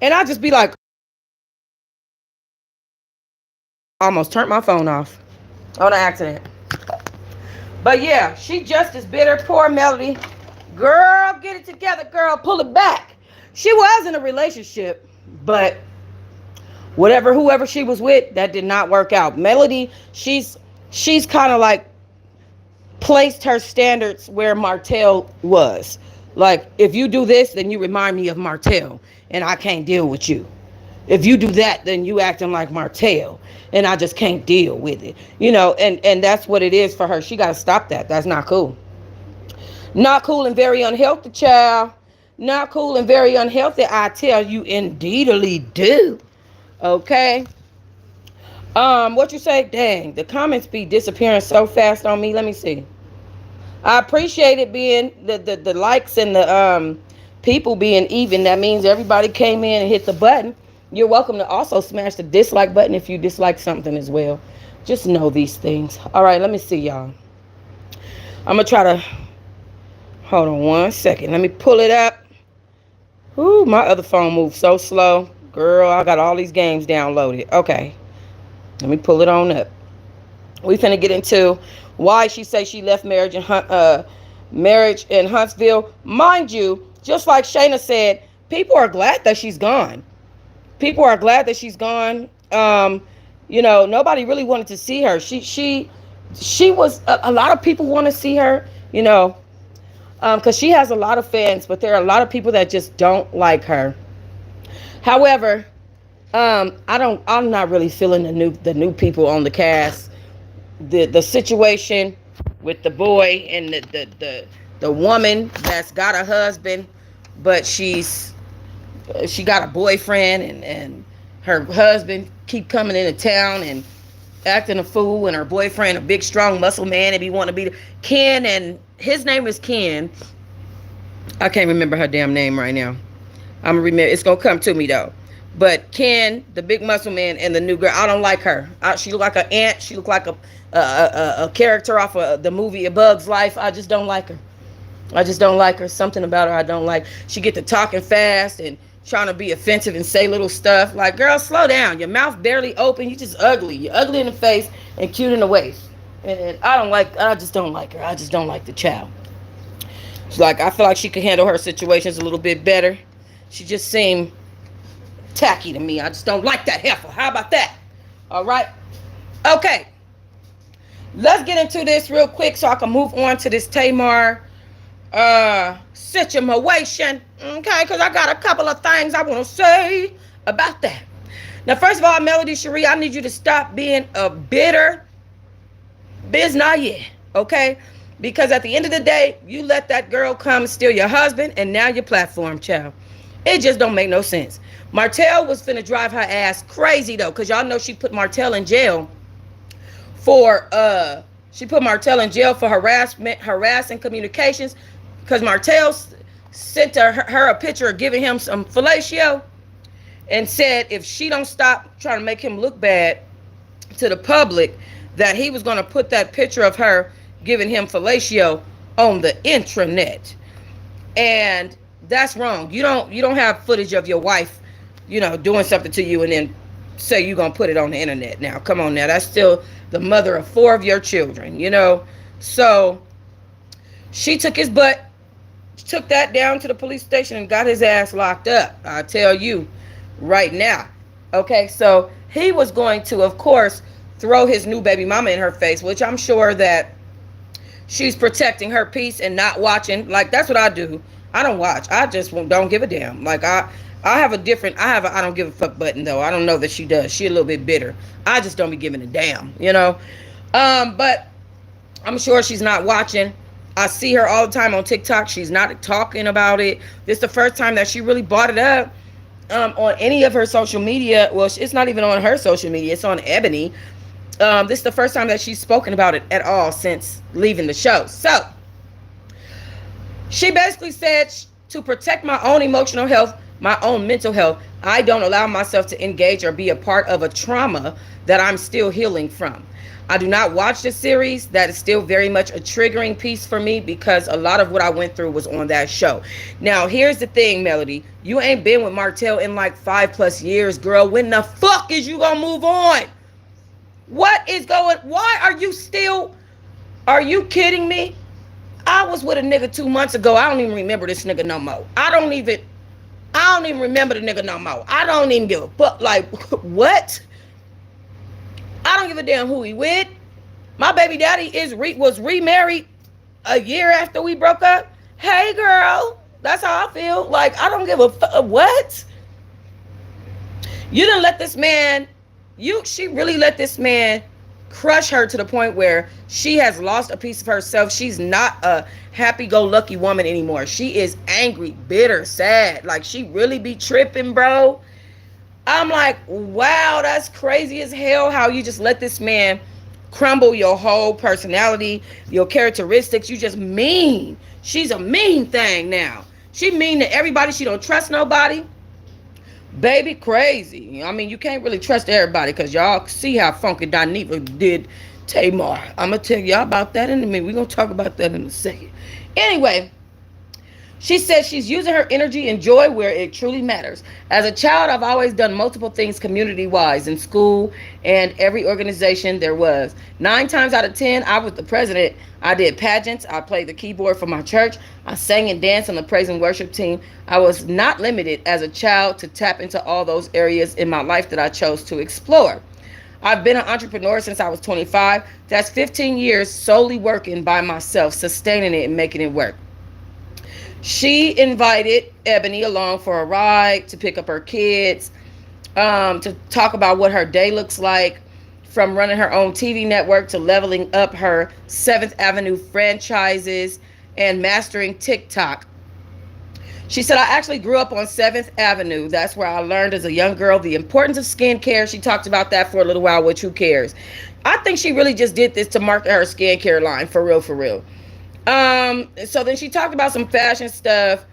And I just be like, almost turned my phone off on an accident. But yeah, she just as bitter. Poor Melody. Girl, get it together, girl. Pull it back. She was in a relationship, but whoever she was with, that did not work out. Melody, she's kind of like placed her standards where Martell was. Like, if you do this, then you remind me of Martell, and I can't deal with you. If you do that, then you acting like Martell, and I just can't deal with it. And that's what it is for her. She got to stop that. That's not cool. Not cool and very unhealthy, child. Not cool and very unhealthy, I tell you, indeedly do. Okay? What you say? Dang, the comments be disappearing so fast on me. Let me see. I appreciate it being the likes and the people being even. That means everybody came in and hit the button. You're welcome to also smash the dislike button if you dislike something as well. Just know these things. All right, let me see, y'all. I'm gonna try to hold on one second. Let me pull it up. Ooh, my other phone moves so slow. Girl, I got all these games downloaded. Okay, let me pull it on up. We finna get into why she say she left marriage in Huntsville. Mind you, just like Shayna said, people are glad that she's gone. People are glad that she's gone. Nobody really wanted to see her. She was a lot of people want to see her. Because she has a lot of fans, but there are a lot of people that just don't like her. However, I'm not really feeling the new people on the cast. The situation with the boy and the woman that's got a husband, but she got a boyfriend, and her husband keep coming into town and acting a fool, and her boyfriend a big strong muscle man and he want to be Ken, and his name is Ken. I can't remember her damn name right now. I'm gonna remember. It's gonna come to me though. But Ken, the big muscle man, and the new girl, I don't like her. She look like an ant. She look like a character off of the movie A Bug's Life. I just don't like her. I just don't like her. Something about her I don't like. She get to talking fast and trying to be offensive and say little stuff. Like, girl, slow down. Your mouth barely open. You just ugly. You're ugly in the face and cute in the waist. And I just don't like her. I just don't like the child. She's like, I feel like she could handle her situations a little bit better. She just seemed tacky to me. I just don't like that heifer. How about that? All right. Okay. Let's get into this real quick so I can move on to this Tamar situation. Okay, because I got a couple of things I want to say about that. Now, first of all, Melody Shari, I need you to stop being a bitter biznaye. Okay? Because at the end of the day, you let that girl come steal your husband and now your platform, child. It just don't make no sense. Martell was finna drive her ass crazy though, because y'all know she put Martell in jail for harassing communications, because Martell sent her a picture of giving him some fellatio and said if she don't stop trying to make him look bad to the public, that he was going to put that picture of her giving him fellatio on the intranet. And that's wrong. You don't have footage of your wife, doing something to you and then say you're going to put it on the internet. Now, come on now. That's still the mother of 4 of your children, So she took his butt, took that down to the police station and got his ass locked up. I tell you right now. Okay, so he was going to, of course, throw his new baby mama in her face, which I'm sure that she's protecting her peace and not watching. Like, that's what I do. I don't watch. I just don't give a damn. Like, I have a I don't give a fuck button, though. I don't know that she does. She a little bit bitter. I just don't be giving a damn, But I'm sure she's not watching. I see her all the time on TikTok. She's not talking about it. This is the first time that she really brought it up on any of her social media. Well, it's not even on her social media. It's on Ebony. This is the first time that she's spoken about it at all since leaving the show. So she basically said, to protect my own emotional health, my own mental health, I don't allow myself to engage or be a part of a trauma that I'm still healing from. I do not watch the series. That is still very much a triggering piece for me because a lot of what I went through was on that show. Now, here's the thing, Melody. You ain't been with Martell in like 5+ years, girl. When the fuck is you gonna move on? Why are you kidding me? I was with a nigga 2 months ago. I don't even remember this nigga no more. I don't even remember the nigga no more. I don't even give a fuck. Like, what? I don't give a damn who he with. My baby daddy was remarried a year after we broke up. Hey, girl. That's how I feel. Like, I don't give a what? You didn't let this man, she really let this man crush her to the point where she has lost a piece of herself. She's not a happy-go-lucky woman anymore. She is angry, bitter, sad. Like, she really be tripping, bro. I'm like, wow, that's crazy as hell how you just let this man crumble your whole personality, your characteristics. You just mean. She's a mean thing now. She mean to everybody. She don't trust nobody. Baby, crazy. I mean, you can't really trust everybody because y'all see how Funky Dineva did Tamar. I'm going to tell y'all about that in a minute. We're going to talk about that in a second. Anyway, she says she's using her energy and joy where it truly matters. As a child, I've always done multiple things community-wise in school and every organization there was. 9 times out of 10, I was the president. I did pageants. I played the keyboard for my church. I sang and danced on the praise and worship team. I was not limited as a child to tap into all those areas in my life that I chose to explore. I've been an entrepreneur since I was 25. That's 15 years solely working by myself, sustaining it and making it work. She invited Ebony along for a ride to pick up her kids, to talk about what her day looks like, from running her own TV network to leveling up her 7th Avenue franchises and mastering TikTok. She said, I actually grew up on 7th Avenue. That's where I learned as a young girl the importance of skincare. She talked about that for a little while, which who cares? I think she really just did this to market her skincare line, for real, for real. So then she talked about some fashion stuff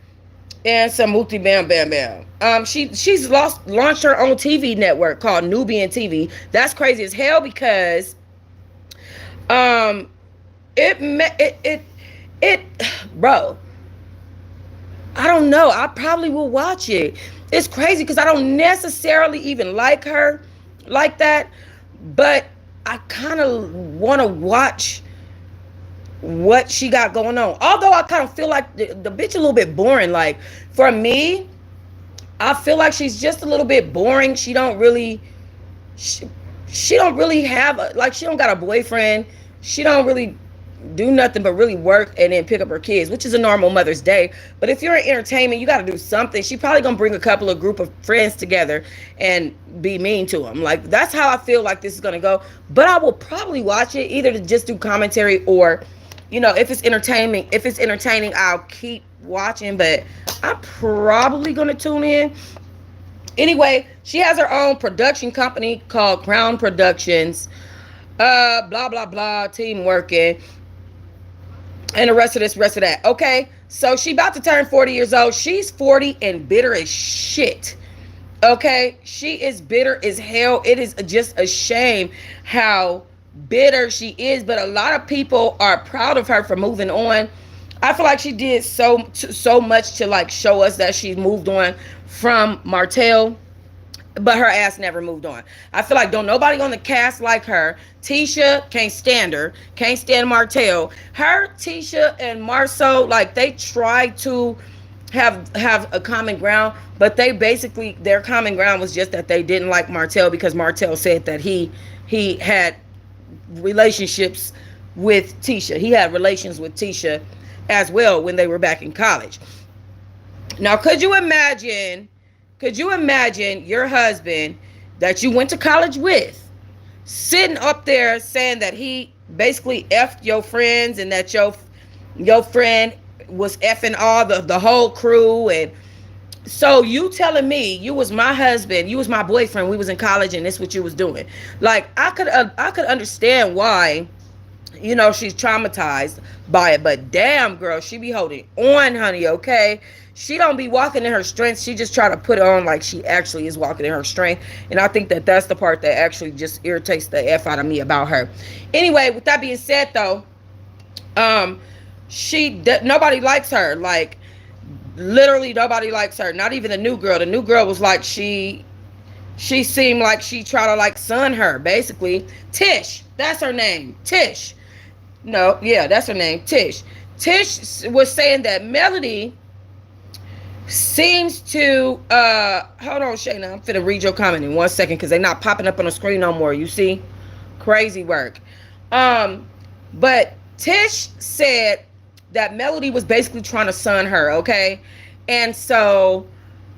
and some multi bam bam bam. She's launched her own TV network called Nubian TV. That's crazy as hell because um it bro, I don't know. I probably will watch it. It's crazy because I don't necessarily even like her like that, but I kind of want to watch what she got going on. Although I kind of feel like the bitch a little bit boring. Like, for me, I feel like she's just a little bit boring. She don't really have like, she don't got a boyfriend. She don't really do nothing but really work and then pick up her kids, which is a normal Mother's Day. But if you're in entertainment, you got to do something. She probably gonna bring a couple of group of friends together and be mean to them. Like, that's how I feel like this is gonna go. But I will probably watch it either to just do commentary or, you know, if it's entertaining. If it's entertaining, I'll keep watching. But I'm probably gonna tune in. Anyway, she has her own production company called Crown Productions. Blah blah blah. Team working. And the rest of this, rest of that. Okay, so she about to turn 40 years old. She's 40 and bitter as shit. Okay, she is bitter as hell. It is just a shame how bitter she is. But a lot of people are proud of her for moving on. I feel like she did so much to like show us that she moved on from Martell. But her ass never moved on. I feel like don't nobody on the cast like her. Tisha can't stand her. Can't stand Martell. Her, Tisha, and Marceau, like, they tried to have a common ground, but they basically, their common ground was just that they didn't like Martell because Martell said that he had relationships with Tisha. He had relations with Tisha as well when they were back in college. Now, could you imagine your husband that you went to college with sitting up there saying that he basically effed your friends and that your friend was effing all the whole crew? And so you telling me you was my husband, you was my boyfriend, we was in college, and this what you was doing? Like, I could understand why, you know, she's traumatized by it, but damn, girl, she be holding on, honey. Okay, she don't be walking in her strength. She just try to put it on like she actually is walking in her strength. And I think that that's the part that actually just irritates the F out of me about her. Anyway, with that being said, though, nobody likes her. Like, literally nobody likes her. Not even the new girl. The new girl was like, she seemed like she tried to like son her, basically. Tish, that's her name. Tish. No, yeah, that's her name. Tish. Tish was saying that Melody seems to hold on, Shayna, I'm finna read your comment in 1 second because they're not popping up on the screen no more. You see? Crazy work. But Tish said that Melody was basically trying to son her, okay? And so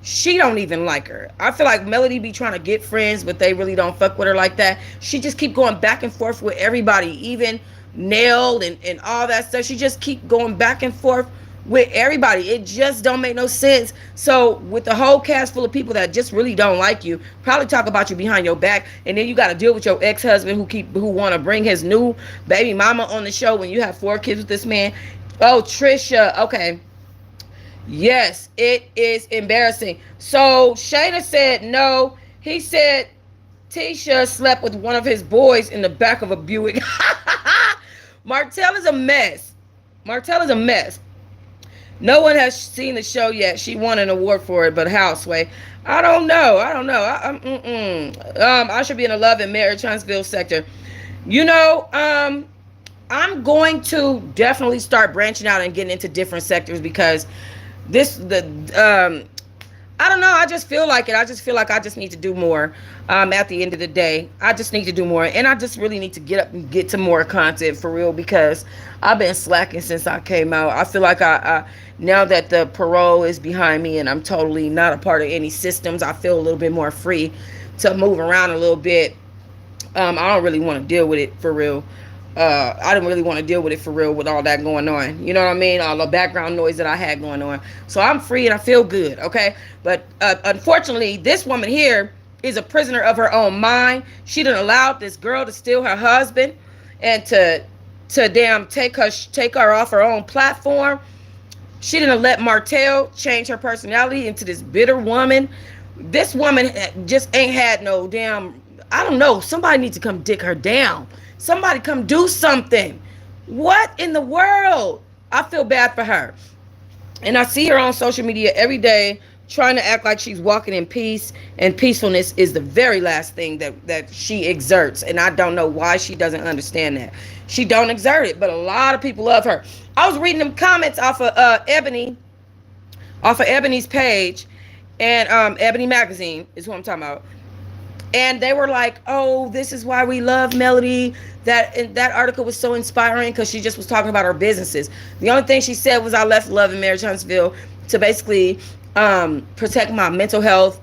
she don't even like her. I feel like Melody be trying to get friends, but they really don't fuck with her like that. She just keep going back and forth with everybody, even Nailed and all that stuff. She just keep going back and forth with everybody. It just don't make no sense. So with the whole cast full of people that just really don't like you, probably talk about you behind your back, and then you got to deal with your ex-husband who want to bring his new baby mama on the show when you have 4 kids with this man. Oh, Trisha. Okay. Yes, it is embarrassing. So Shayna said no. He said Tisha slept with one of his boys in the back of a Buick. Martell is a mess. Martell is a mess. No one has seen the show yet. She won an award for it, but Houseway, I don't know. I don't know. I should be in a love and marriage Huntsville sector. You know, I'm going to definitely start branching out and getting into different sectors because the I don't know. I just feel like it. I just feel like I just need to do more. At the end of the day, I just need to do more, and I just really need to get up and get to more content for real because I've been slacking since I came out. I feel like I now that the parole is behind me and I'm totally not a part of any systems, I feel a little bit more free to move around a little bit. I don't really want to deal with it for real. I didn't really want to deal with it for real with all that going on. You know what I mean? All the background noise that I had going on. So I'm free and I feel good, okay? But unfortunately, this woman here is a prisoner of her own mind. She done allowed this girl to steal her husband and to damn take her off her own platform. She didn't let Martell change her personality into this bitter woman. This woman just ain't had no damn, I don't know. Somebody needs to come dick her down. Somebody come do something. What in the world? I feel bad for her. And I see her on social media every day trying to act like she's walking in peace, and peacefulness is the very last thing that she exerts. And I don't know why she doesn't understand that. She don't exert it, but a lot of people love her. I was reading them comments off of Ebony's page, and Ebony Magazine is who I'm talking about. And they were like, "Oh, this is why we love Melody." That article was so inspiring because she just was talking about her businesses. The only thing she said was, "I left Love and Marriage Huntsville to basically protect my mental health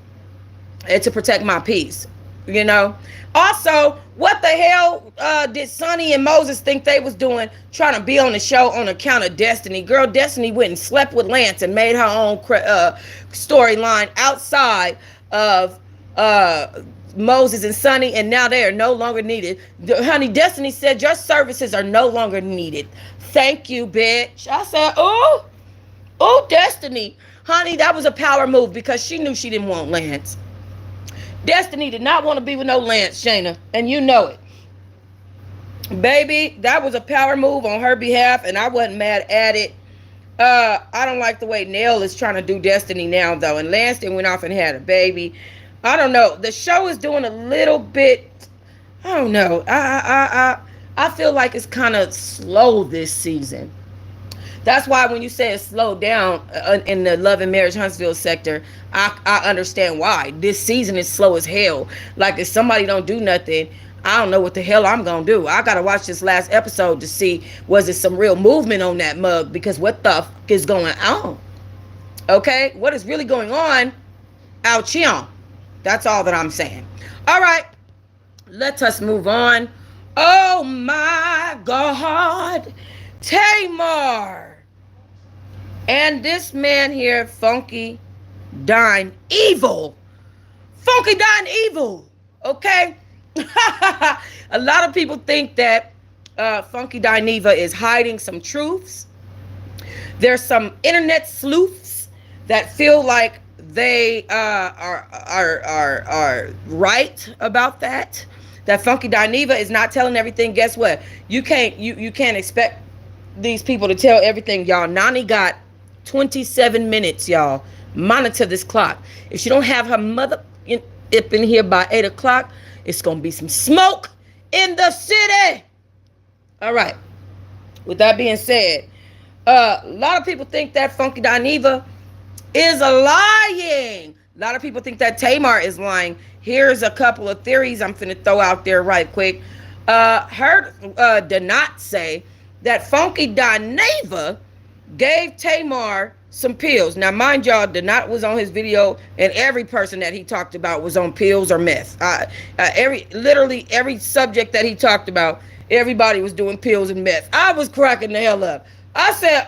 and to protect my peace." You know. Also, what the hell did Sonny and Moses think they was doing, trying to be on the show on account of Destiny? Girl, Destiny went and slept with Lance and made her own storyline outside of Moses and Sonny, and now they are no longer needed. Honey, Destiny said your services are no longer needed. Thank you, bitch. I said, oh, Destiny. Honey, that was a power move because she knew she didn't want Lance. Destiny did not want to be with no Lance, Shayna, and you know it. Baby, that was a power move on her behalf, and I wasn't mad at it. I don't like the way Nell is trying to do Destiny now, though, and Lance then went off and had a baby. I don't know. The show is doing a little bit. I don't know. I feel like it's kind of slow this season. That's why when you say it's slowed down in the Love and Marriage Huntsville sector, I understand why. This season is slow as hell. Like if somebody don't do nothing, I don't know what the hell I'm gonna do. I gotta watch this last episode to see was it some real movement on that mug, because what the fuck is going on? Okay, what is really going on out here? That's all that I'm saying. All right, let us move on. Oh my God, Tamar. And this man here, Funky Dine Evil. Funky Dine Evil. Okay? A lot of people think that Funky Dineva is hiding some truths. There's some internet sleuths that feel like they are right about that. That Funky Dineva is not telling everything. Guess what? You can't expect these people to tell everything, y'all. Nani got 27 minutes, y'all. Monitor this clock. If she don't have her mother up in here by 8 o'clock, it's gonna be some smoke in the city. All right. With that being said, a lot of people think that Funky Dineva is lying. A lot of people think that Tamar is lying. Here's a couple of theories I'm finna throw out there right quick. Did not say that Funky Dineva gave Tamar some pills. Now, mind y'all, Donat was on his video, and every person that he talked about was on pills or meth. Literally every subject that he talked about, everybody was doing pills and meth. I was cracking the hell up. I said,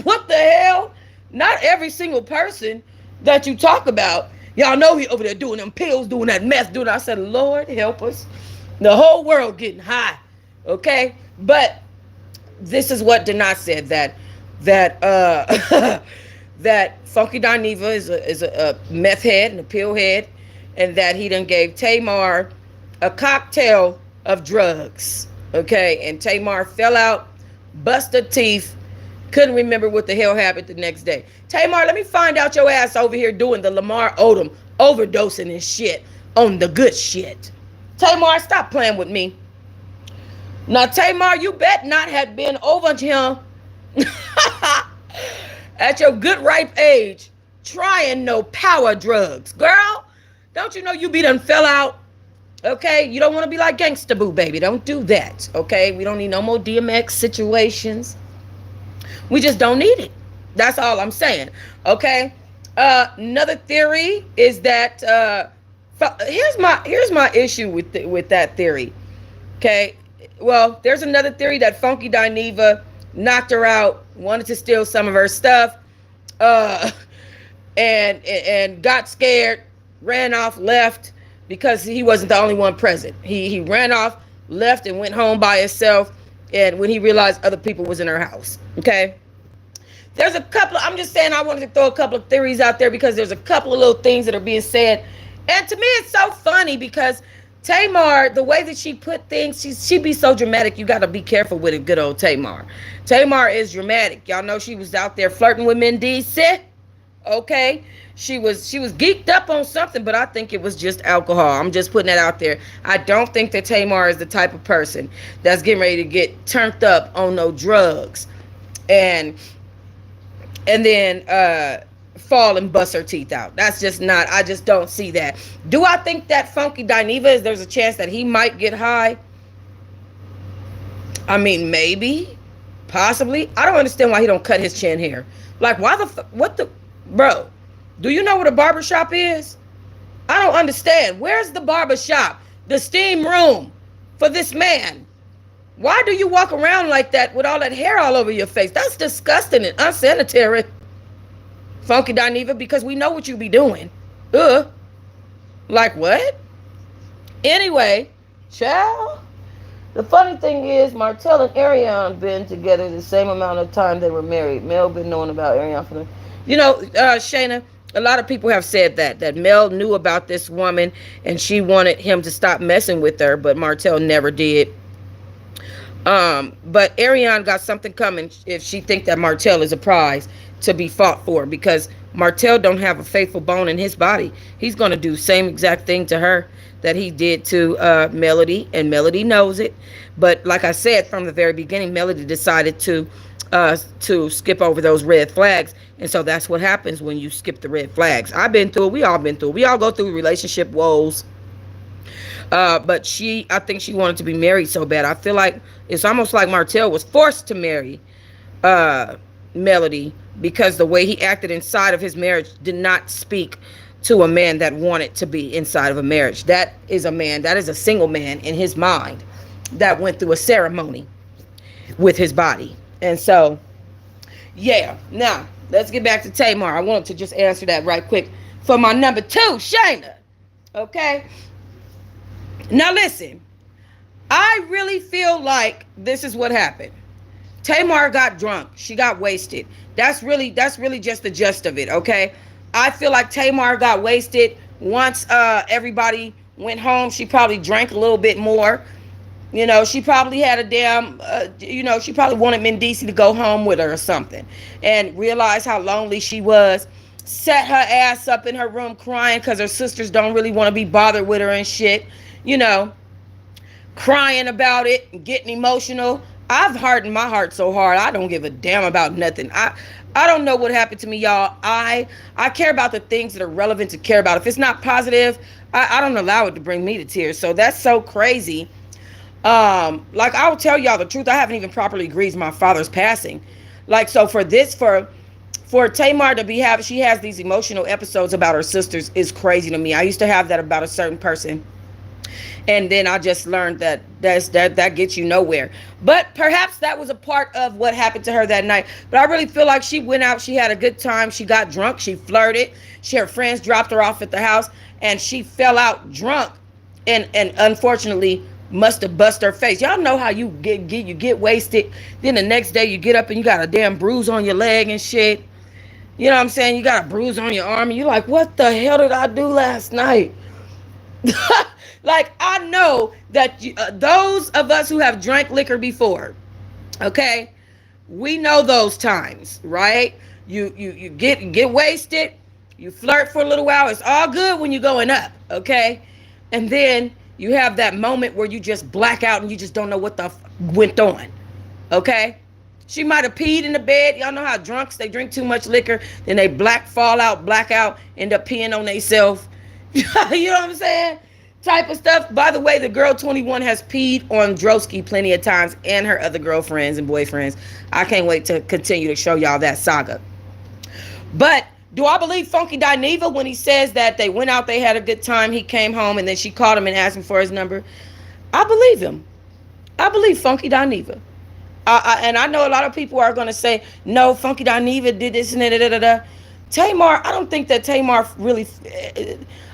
what the hell? Not every single person that you talk about, y'all know he over there doing them pills, doing that meth, doing. I said, Lord help us. The whole world getting high, okay? But this is what Donat said, that that Funky Dineva is a meth head and a pill head, and that he done gave Tamar a cocktail of drugs. Okay, and Tamar fell out, busted teeth, couldn't remember what the hell happened the next day. Tamar, let me find out your ass over here doing the Lamar Odom overdosing and shit on the good shit. Tamar, stop playing with me. Now, Tamar, you bet not have been over him at your good ripe age trying no power drugs. Girl, don't you know you be done fell out? Okay, you don't want to be like Gangsta Boo, baby. Don't do that. Okay, we don't need no more DMX situations. We just don't need it. That's all I'm saying. Okay. Another theory is that here's my issue with that theory. Okay. Well, there's another theory that Funky Dineva knocked her out, wanted to steal some of her stuff, and got scared, ran off, left, because he wasn't the only one present. He ran off, left, and went home by himself. And when he realized other people was in her house, okay. There's a couple. I'm just saying, I wanted to throw a couple of theories out there because there's a couple of little things that are being said, and to me, it's so funny because Tamar, the way that she put things, she be so dramatic. You got to be careful with it. Good old Tamar. Tamar is dramatic. Y'all know she was out there flirting with Mendici. Okay, she was geeked up on something, but I think it was just alcohol. I'm just putting that out there. I don't think that Tamar is the type of person that's getting ready to get turned up on no drugs, and then fall and bust her teeth out. That's just not. I just don't see that. Do I think that Funky Dineva is? There's a chance that he might get high. I mean, maybe, possibly. I don't understand why he don't cut his chin hair. Like, why what the, bro? Do you know what a barbershop is? I don't understand. Where's the barbershop? The steam room for this man? Why do you walk around like that with all that hair all over your face? That's disgusting and unsanitary. Funky Dineva, because we know what you be doing. Like what? Anyway, child. The funny thing is, Martell and Ariane been together the same amount of time they were married. Mel been knowing about Ariane for the, Shayna, a lot of people have said that Mel knew about this woman and she wanted him to stop messing with her, but Martell never did. But Ariane got something coming if she think that Martell is a prize to be fought for, because Martell don't have a faithful bone in his body. He's going to do the same exact thing to her that he did to Melody, and Melody knows it. But like I said from the very beginning, Melody decided to skip over those red flags, and so that's what happens when you skip the red flags. I've been through it. We all been through it. We all go through relationship woes. But I think she wanted to be married so bad. I feel like it's almost like Martell was forced to marry Melody, because the way he acted inside of his marriage did not speak to a man that wanted to be inside of a marriage. That is a single man in his mind that went through a ceremony with his body. And so, yeah. Now, let's get back to Tamar. I wanted to just answer that right quick for my number 2, Shayna. Okay? Now, listen. I really feel like this is what happened. Tamar got drunk. She got wasted. That's really just the gist of it, okay? I feel like Tamar got wasted. Once everybody went home, she probably drank a little bit more. She probably had a damn, she probably wanted Mendici to go home with her or something, and realized how lonely she was. Set her ass up in her room crying because her sisters don't really want to be bothered with her and shit. Crying about it and getting emotional. I've hardened my heart so hard, I don't give a damn about nothing. I don't know what happened to me, y'all. I care about the things that are relevant to care about. If it's not positive, I don't allow it to bring me to tears. So that's so crazy. Like, I will tell y'all the truth. I haven't even properly grieved my father's passing. Like, so for For Tamar to be having, she has these emotional episodes about her sisters is crazy to me. I used to have that about a certain person, and then I just learned that that gets you nowhere. But perhaps that was a part of what happened to her that night. But I really feel like she went out, she had a good time, she got drunk, she flirted, her friends dropped her off at the house, and she fell out drunk, and unfortunately must have bust her face. Y'all know how you get wasted, then the next day you get up and you got a damn bruise on your leg and shit. You know what I'm saying? You got a bruise on your arm and you're like, what the hell did I do last night? Like, I know that those of us who have drank liquor before, okay, we know those times, right? You get wasted, you flirt for a little while. It's all good when you're going up, okay, and then you have that moment where you just black out and you just don't know what the went on, okay. She might have peed in the bed. Y'all know how drunks, they drink too much liquor, then they fall out, black out, end up peeing on themselves. You know what I'm saying? Type of stuff. By the way, the girl 21 has peed on Drosky plenty of times, and her other girlfriends and boyfriends. I can't wait to continue to show y'all that saga. But do I believe Funky Dineva when he says that they went out, they had a good time, he came home, and then she called him and asked him for his number? I believe him. I believe Funky Dineva. And I know a lot of people are going to say, no, Funky Dineva did this and da. Tamar, I don't think that Tamar really,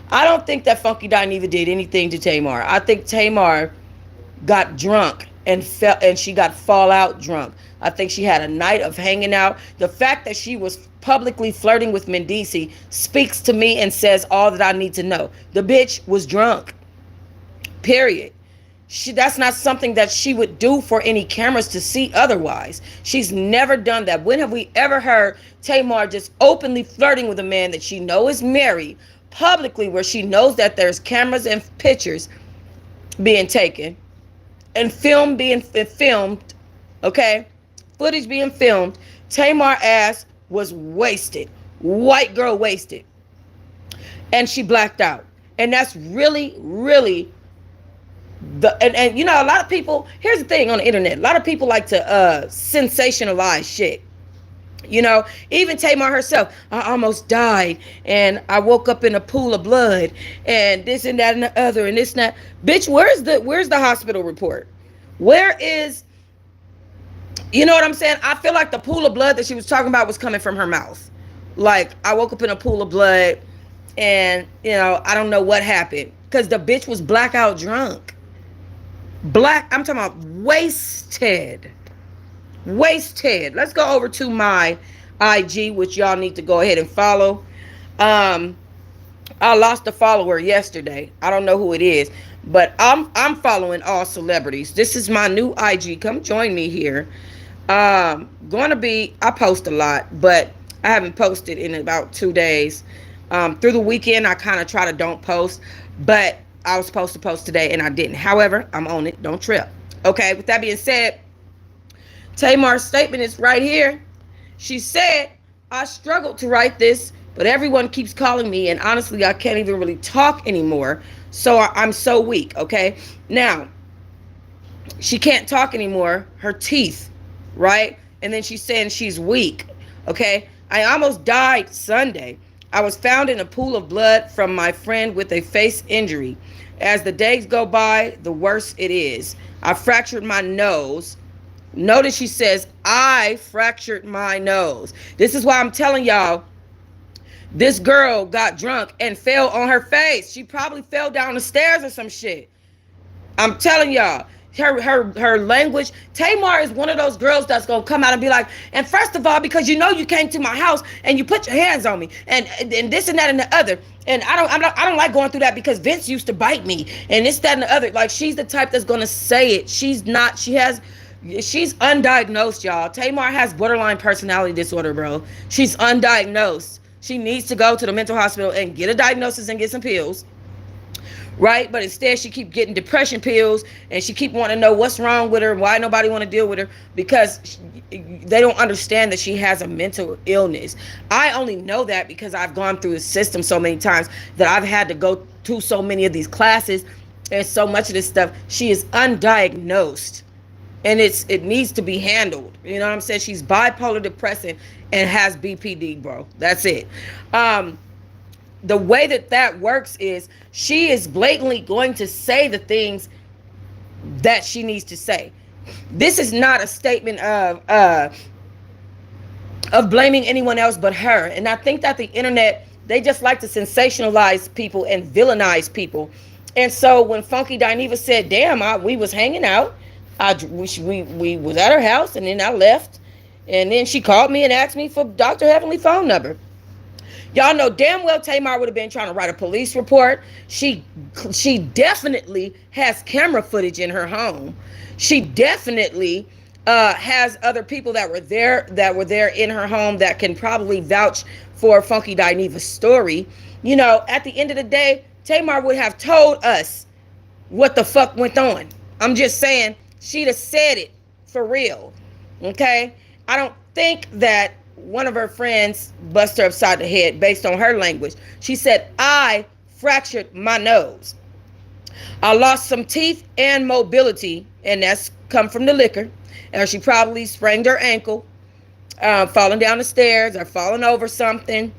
I don't think that Funky Dineva did anything to Tamar. I think Tamar got drunk and she got fallout drunk. I think she had a night of hanging out. The fact that she was publicly flirting with Mendici speaks to me and says all that I need to know. The bitch was drunk. Period. That's not something that she would do for any cameras to see otherwise. She's never done that. When have we ever heard Tamar just openly flirting with a man that she knows is married publicly, where she knows that there's cameras and pictures being taken and film being filmed, okay? Footage being filmed. Tamar ass was wasted. White girl wasted. And she blacked out. And that's really, really and you know, a lot of people, here's the thing on the internet, a lot of people like to sensationalize shit. You know, even Tamar herself, I almost died and I woke up in a pool of blood and this and that and the other and this and that. Bitch, where's the hospital report? Where is, you know what I'm saying? I feel like the pool of blood that she was talking about was coming from her mouth. Like, I woke up in a pool of blood and, you know, I don't know what happened, because the bitch was blackout drunk. I'm talking about wasted. Let's go over to my IG, which y'all need to go ahead and follow. I lost a follower yesterday. I don't know who it is, but I'm following all celebrities. This is my new IG. Come join me here. I post a lot, but I haven't posted in about 2 days. Through the weekend, I kind of try to don't post, but I was supposed to post today and I didn't. However, I'm on it. Don't trip. Okay, with that being said, Tamar's statement is right here. She said, I struggled to write this, but everyone keeps calling me, and honestly, I can't even really talk anymore. So I'm so weak, okay? Now, she can't talk anymore. Her teeth, right? And then she's saying she's weak, okay? I almost died Sunday. I was found in a pool of blood from my friend with a face injury. As the days go by, the worse it is. I fractured my nose. Notice she says, I fractured my nose. This is why I'm telling y'all, this girl got drunk and fell on her face. She probably fell down the stairs or some shit. I'm telling y'all, her language. Tamar is one of those girls that's gonna come out and be like, and first of all, because you know you came to my house and you put your hands on me and this and that and the other, and I don't like going through that because Vince used to bite me and this, that, and the other. Like, she's the type that's gonna say it. She's undiagnosed, y'all. Tamar has borderline personality disorder, bro. She's undiagnosed. She needs to go to the mental hospital and get a diagnosis and get some pills. Right? But instead she keep getting depression pills and she keep wanting to know what's wrong with her, why nobody want to deal with her, because they don't understand that she has a mental illness. I only know that because I've gone through the system so many times that I've had to go to so many of these classes and so much of this stuff. She is undiagnosed. and it needs to be handled. You know what I'm saying? She's bipolar depressant and has BPD, bro. That's it. Um, the way that works is she is blatantly going to say the things that she needs to say. This is not a statement of blaming anyone else but her. And I think that the internet, they just like to sensationalize people and villainize people. And so when Funky Dineva said, "Damn, we was hanging out, we was at her house, and then I left, and then she called me and asked me for Dr. Heavenly phone number." Y'all know damn well Tamar would have been trying to write a police report. She definitely has camera footage in her home. She definitely has other people that were there in her home that can probably vouch for Funky Dineva's story. You know, at the end of the day, Tamar would have told us what the fuck went on. I'm just saying, she'd have said it for real. Okay? I don't think that one of her friends bust her upside the head based on her language. She said, "I fractured my nose. I lost some teeth and mobility, and that's come from the liquor." And she probably sprained her ankle, falling down the stairs or falling over something.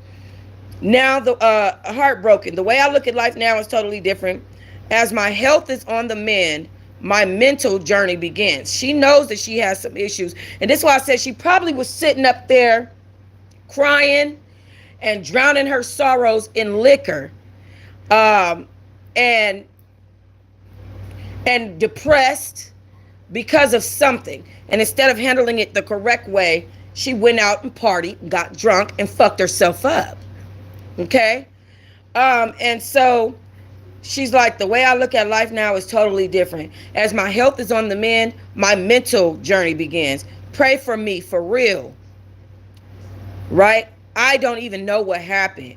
Now the heartbroken. The way I look at life now is totally different. As my health is on the mend, my mental journey begins. She knows that she has some issues, and this is why I said she probably was sitting up there crying and drowning her sorrows in liquor, um, and depressed because of something. And instead of handling it the correct way, she went out and partied, got drunk, and fucked herself up. Okay? And so she's like, the way I look at life now is totally different. As my health is on the mend, my mental journey begins. Pray for me, for real. Right? I don't even know what happened.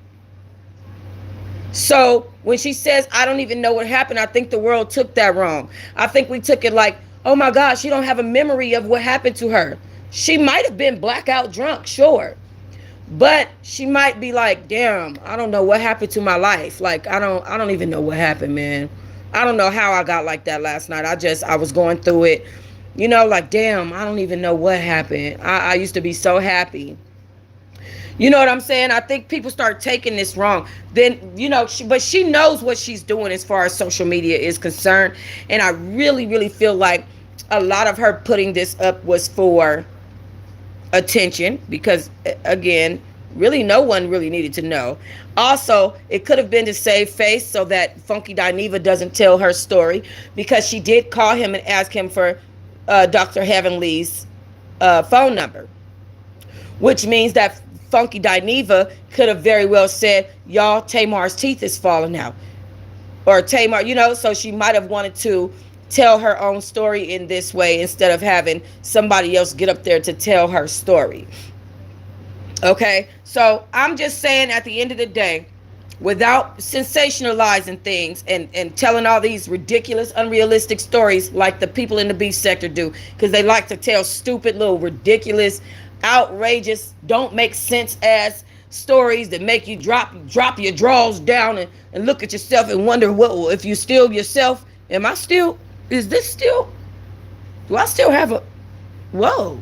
So when she says, "I don't even know what happened," I think the world took that wrong. I think we took it like, oh my God, she don't have a memory of what happened to her. She might have been blackout drunk, sure. But she might be like, "Damn, I don't know what happened to my life. Like, I don't even know what happened, man. I don't know how I got like that last night. I was going through it. You know, like, damn, I don't even know what happened. I used to be so happy." You know what I'm saying? I think people start taking this wrong. Then, you know, but she knows what she's doing as far as social media is concerned. And I really, really feel like a lot of her putting this up was for attention because, again, really no one really needed to know. Also, it could have been to save face so that Funky Dineva doesn't tell her story, because she did call him and ask him for Dr. Heavenly's phone number, which means that Funky Dineva could have very well said, "Y'all, Tamar's teeth is falling out." Or Tamar, you know, so she might have wanted to tell her own story in this way instead of having somebody else get up there to tell her story. Okay? So I'm just saying, at the end of the day, without sensationalizing things and telling all these ridiculous, unrealistic stories like the people in the beach sector do, because they like to tell stupid, little, ridiculous, outrageous, don't make sense ass stories that make you drop your drawers down and look at yourself and wonder, what if you still yourself? Am I still? Is this still? Do I still have a? Whoa.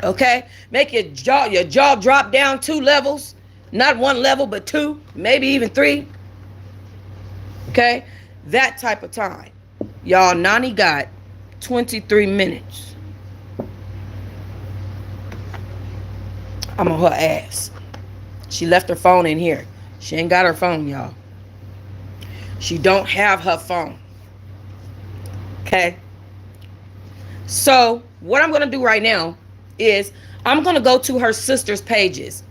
Okay, make your jaw drop down 2 levels, not 1 level but 2, maybe even 3. Okay, that type of time. Y'all, Nani got 23 minutes. I'm on her ass. She left her phone in here. She ain't got her phone, y'all. She don't have her phone. Okay. So what I'm going to do right now is I'm going to go to her sister's pages.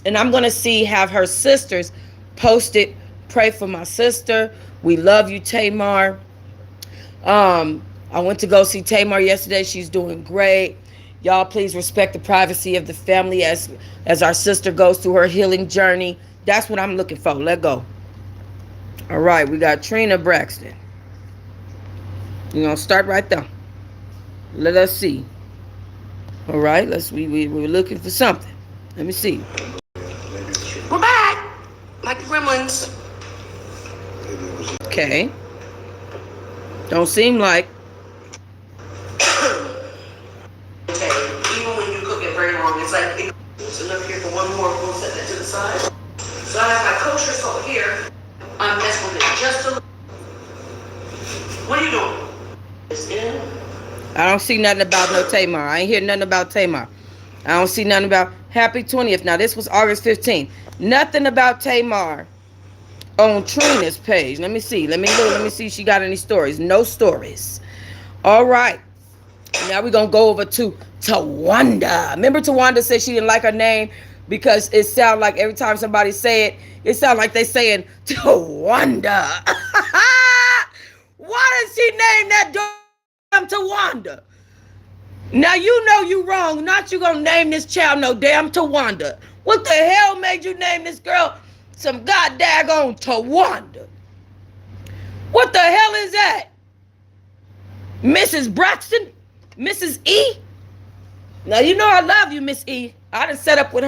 And I'm going to have her sisters post it. Pray for my sister. We love you, Tamar. I went to go see Tamar yesterday. She's doing great. Y'all, please respect the privacy of the family as our sister goes through her healing journey. That's what I'm looking for. Let go. All right, we got Trina Braxton. We're going to start right there. Let us see. All right, we're looking for something. Let me see.
We're back, like the gremlins.
Okay. Don't seem like.
What are you doing? It's in.
I don't see nothing about no Tamar. I ain't hear nothing about Tamar. I don't see nothing about Happy 20th. Now, this was August 15th. Nothing about Tamar on Trina's page. Let me see. Let me look. Let me see if she got any stories. No stories. All right. Now we're going to go over to Tawanda. Remember Tawanda said she didn't like her name because it sounded like every time somebody say it, it sounded like they saying Tawanda. Why did she name that damn Tawanda? Now you know you wrong. Not you gonna name this child no damn Tawanda. What the hell made you name this girl some goddamn Tawanda? What the hell is that? Mrs. Braxton? Mrs. E? Now you know I love you, Miss E. I done set up with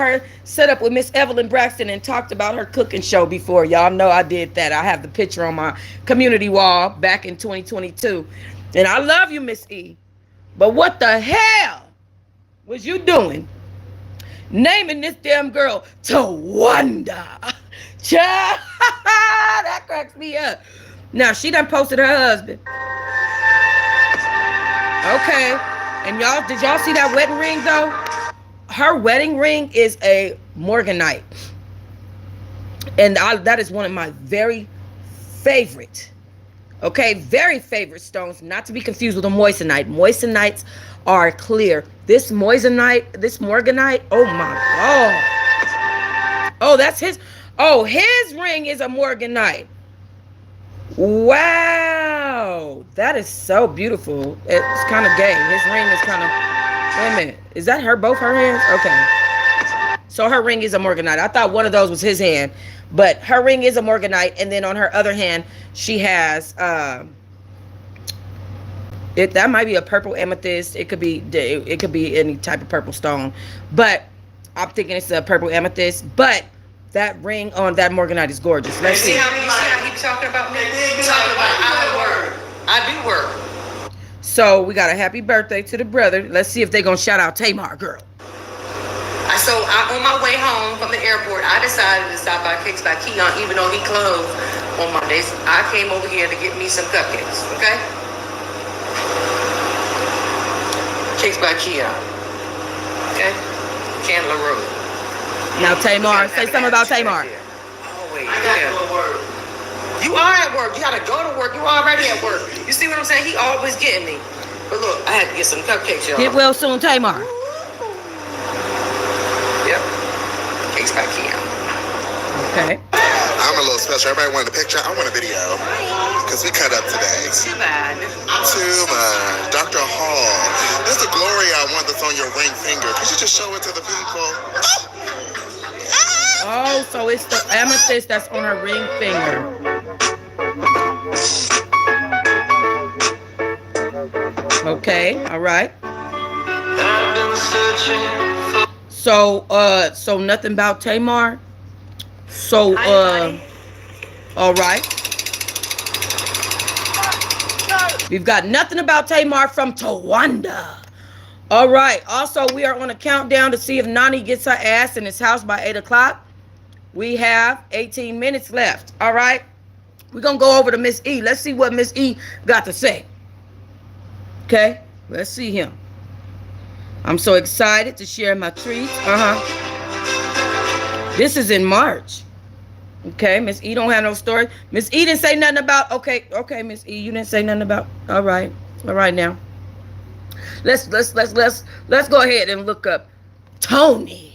Miss Evelyn Braxton and talked about her cooking show before. Y'all know I did that. I have the picture on my community wall back in 2022. And I love you, Miss E. But what the hell was you doing naming this damn girl Tawanda? Child, that cracks me up. Now, she done posted her husband. Okay. And y'all, did y'all see that wedding ring, though? Her wedding ring is a morganite. And that is one of my very favorite, very favorite stones, not to be confused with a moissanite. Moissanites are clear. This morganite, oh my God. Oh, that's his. Oh, his ring is a morganite. Wow. That is so beautiful. It's kind of gay. His ring is kind of, wait a minute. Is that both her hands? Okay. So her ring is a morganite. I thought one of those was his hand. But her ring is a morganite. And then on her other hand, she has, that might be a purple amethyst. It could be any type of purple stone. But I'm thinking it's a purple amethyst. But that ring on that morganite is gorgeous. Let's see.
You see how he be talking about me? Talking about I do work.
So we got a happy birthday to the brother. Let's see if they gonna shout out Tamar, girl.
So on my way home from the airport, I decided to stop by Cakes by Keon, even though he closed on Mondays. I came over here to get me some cupcakes, okay? Cakes by Keon, okay? Candler Road.
Now Tamar, say something about Tamar.
Oh wait, I got to go to work. You are at work. You gotta go to work. You already at work. You see what I'm saying? He always getting me. But look, I had to get some cupcakes, y'all.
Get well soon, Tamar.
Yep. Cakes by Keon.
Okay.
I'm a little special. Everybody wanted a picture. I want a video. Because we cut up today.
Too bad.
Too much. Dr. Hall. That's the glory I want that's on your ring finger. Could you just show it to the people?
Oh, so it's the amethyst that's on her ring finger. Okay, all right. So nothing about Tamar. So all right. We've got nothing about Tamar from Tawanda. All right. Also, we are on a countdown to see if Nani gets her ass in his house by 8 o'clock. We have 18 minutes left. All right. We're going to go over to Miss E. Let's see what Miss E got to say. Okay. Let's see him. I'm so excited to share my treats. This is in March. Okay. Miss E don't have no story. Miss E didn't say nothing about. Okay, Miss E, you didn't say nothing about. All right. All right now. Let's go ahead and look up Tony,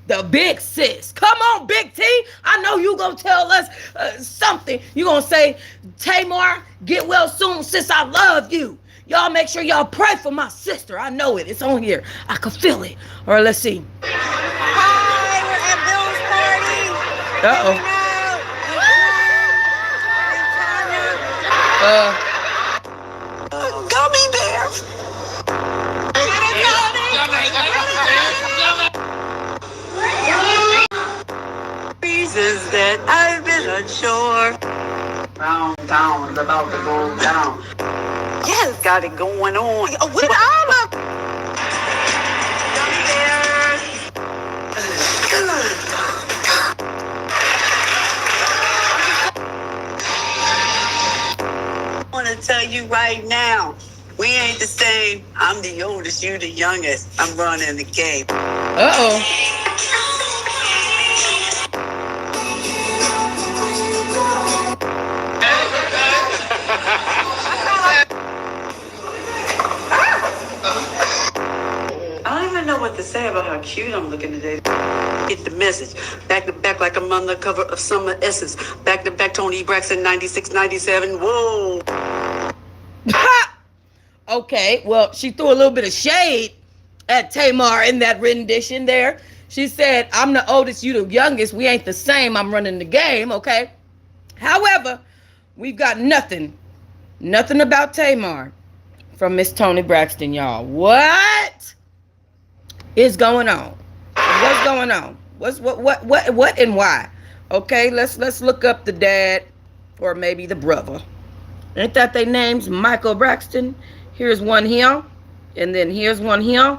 the big sis. Come on, Big T. I know you gonna tell us something. You gonna say, Tamar, get well soon, sis. I love you. Y'all make sure y'all pray for my sister. I know it. It's on here. I can feel it. All right, let's see.
Hi, we're at Bill's party. Gummy bears. Reasons that I've been unsure.
Down is about to go down.
Yes, got it going on. With all of trying to tell you right now. We ain't the same. I'm the oldest, you the youngest. I'm running the game.
Uh-oh.
I don't even know what to say about how cute I'm looking today. Get the message. Back to back like I'm on the cover of Summer Essence. Back to back Tony Braxton 96, 97. Whoa.
Okay, well, she threw a little bit of shade at Tamar in that rendition there. She said, I'm the oldest, you the youngest. We ain't the same. I'm running the game, okay? However, we've got nothing about Tamar from Miss Tony Braxton, y'all. What is going on? What's going on? What and why? Okay, let's look up the dad or maybe the brother. Ain't that they names? Michael Braxton. Here's one here, and then here's one here.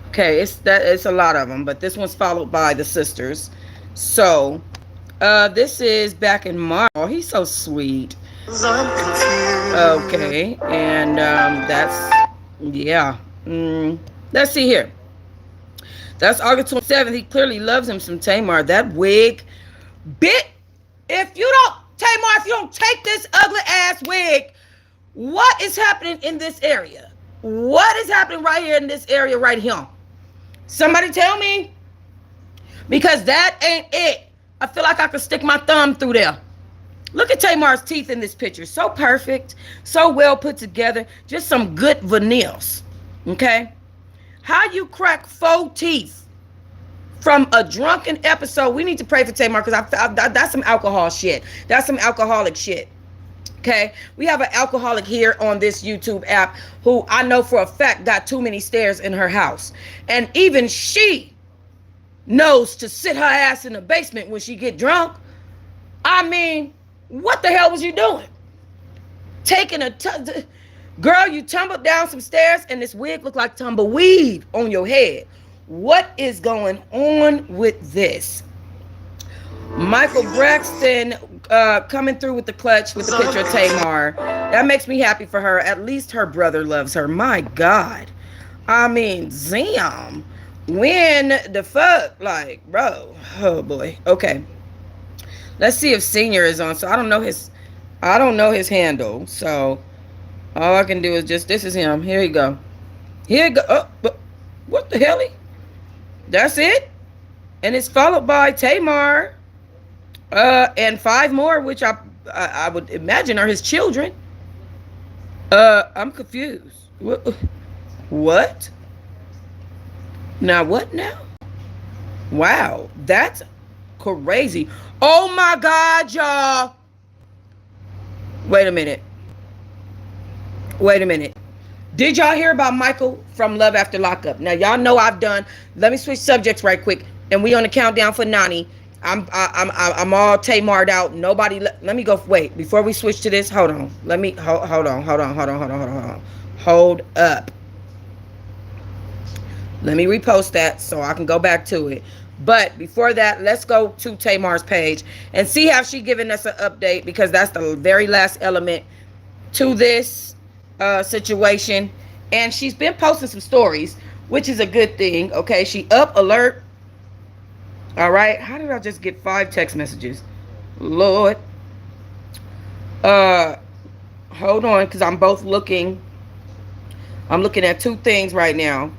Okay, it's a lot of them, but this one's followed by the sisters. So, this is back in March. Oh, he's so sweet. Okay, and that's yeah. Let's see here. That's August 27th. He clearly loves him some Tamar. That wig, bit. If you don't, Tamar, if you don't take this ugly ass wig, what is happening in this area? What is happening right here in this area right here? Somebody tell me. Because that ain't it. I feel like I could stick my thumb through there. Look at Tamar's teeth in this picture. So perfect. So well put together. Just some good veneers. Okay? How you crack 4 teeth from a drunken episode? We need to pray for Tamar because that's some alcohol shit. That's some alcoholic shit. Okay, we have an alcoholic here on this YouTube app who I know for a fact got too many stairs in her house. And even she knows to sit her ass in the basement when she get drunk. I mean, what the hell was you doing? Taking girl, you tumbled down some stairs and this wig looked like tumbleweed on your head. What is going on with this? Michael Braxton coming through with the clutch with the picture of Tamar. That makes me happy for her. At least her brother loves her. My God. I mean, Zam. When the fuck? Like, bro. Oh boy. Okay. Let's see if Senior is on. So I don't know his handle. So all I can do is just, this is him. Here you go. Here you go. Oh, but what the hell? That's it. And it's followed by Tamar. And 5 more, which I would imagine are his children. I'm confused. What? Now what now? Wow, that's crazy. Oh my God, y'all. Wait a minute. Did y'all hear about Michael from Love After Lockup? Now y'all know I've done. Let me switch subjects right quick, and we on the countdown for Nani. I'm all Tamar'd out. Nobody. Let me go. Wait, before we switch to this, hold on. Let me hold on. Hold up. Let me repost that so I can go back to it. But before that, let's go to Tamar's page and see how she giving us an update, because that's the very last element to this situation. And she's been posting some stories, which is a good thing. Okay, she up alert. All right. How did I just get 5 text messages? Lord. Hold on, because I'm looking at 2 things right now.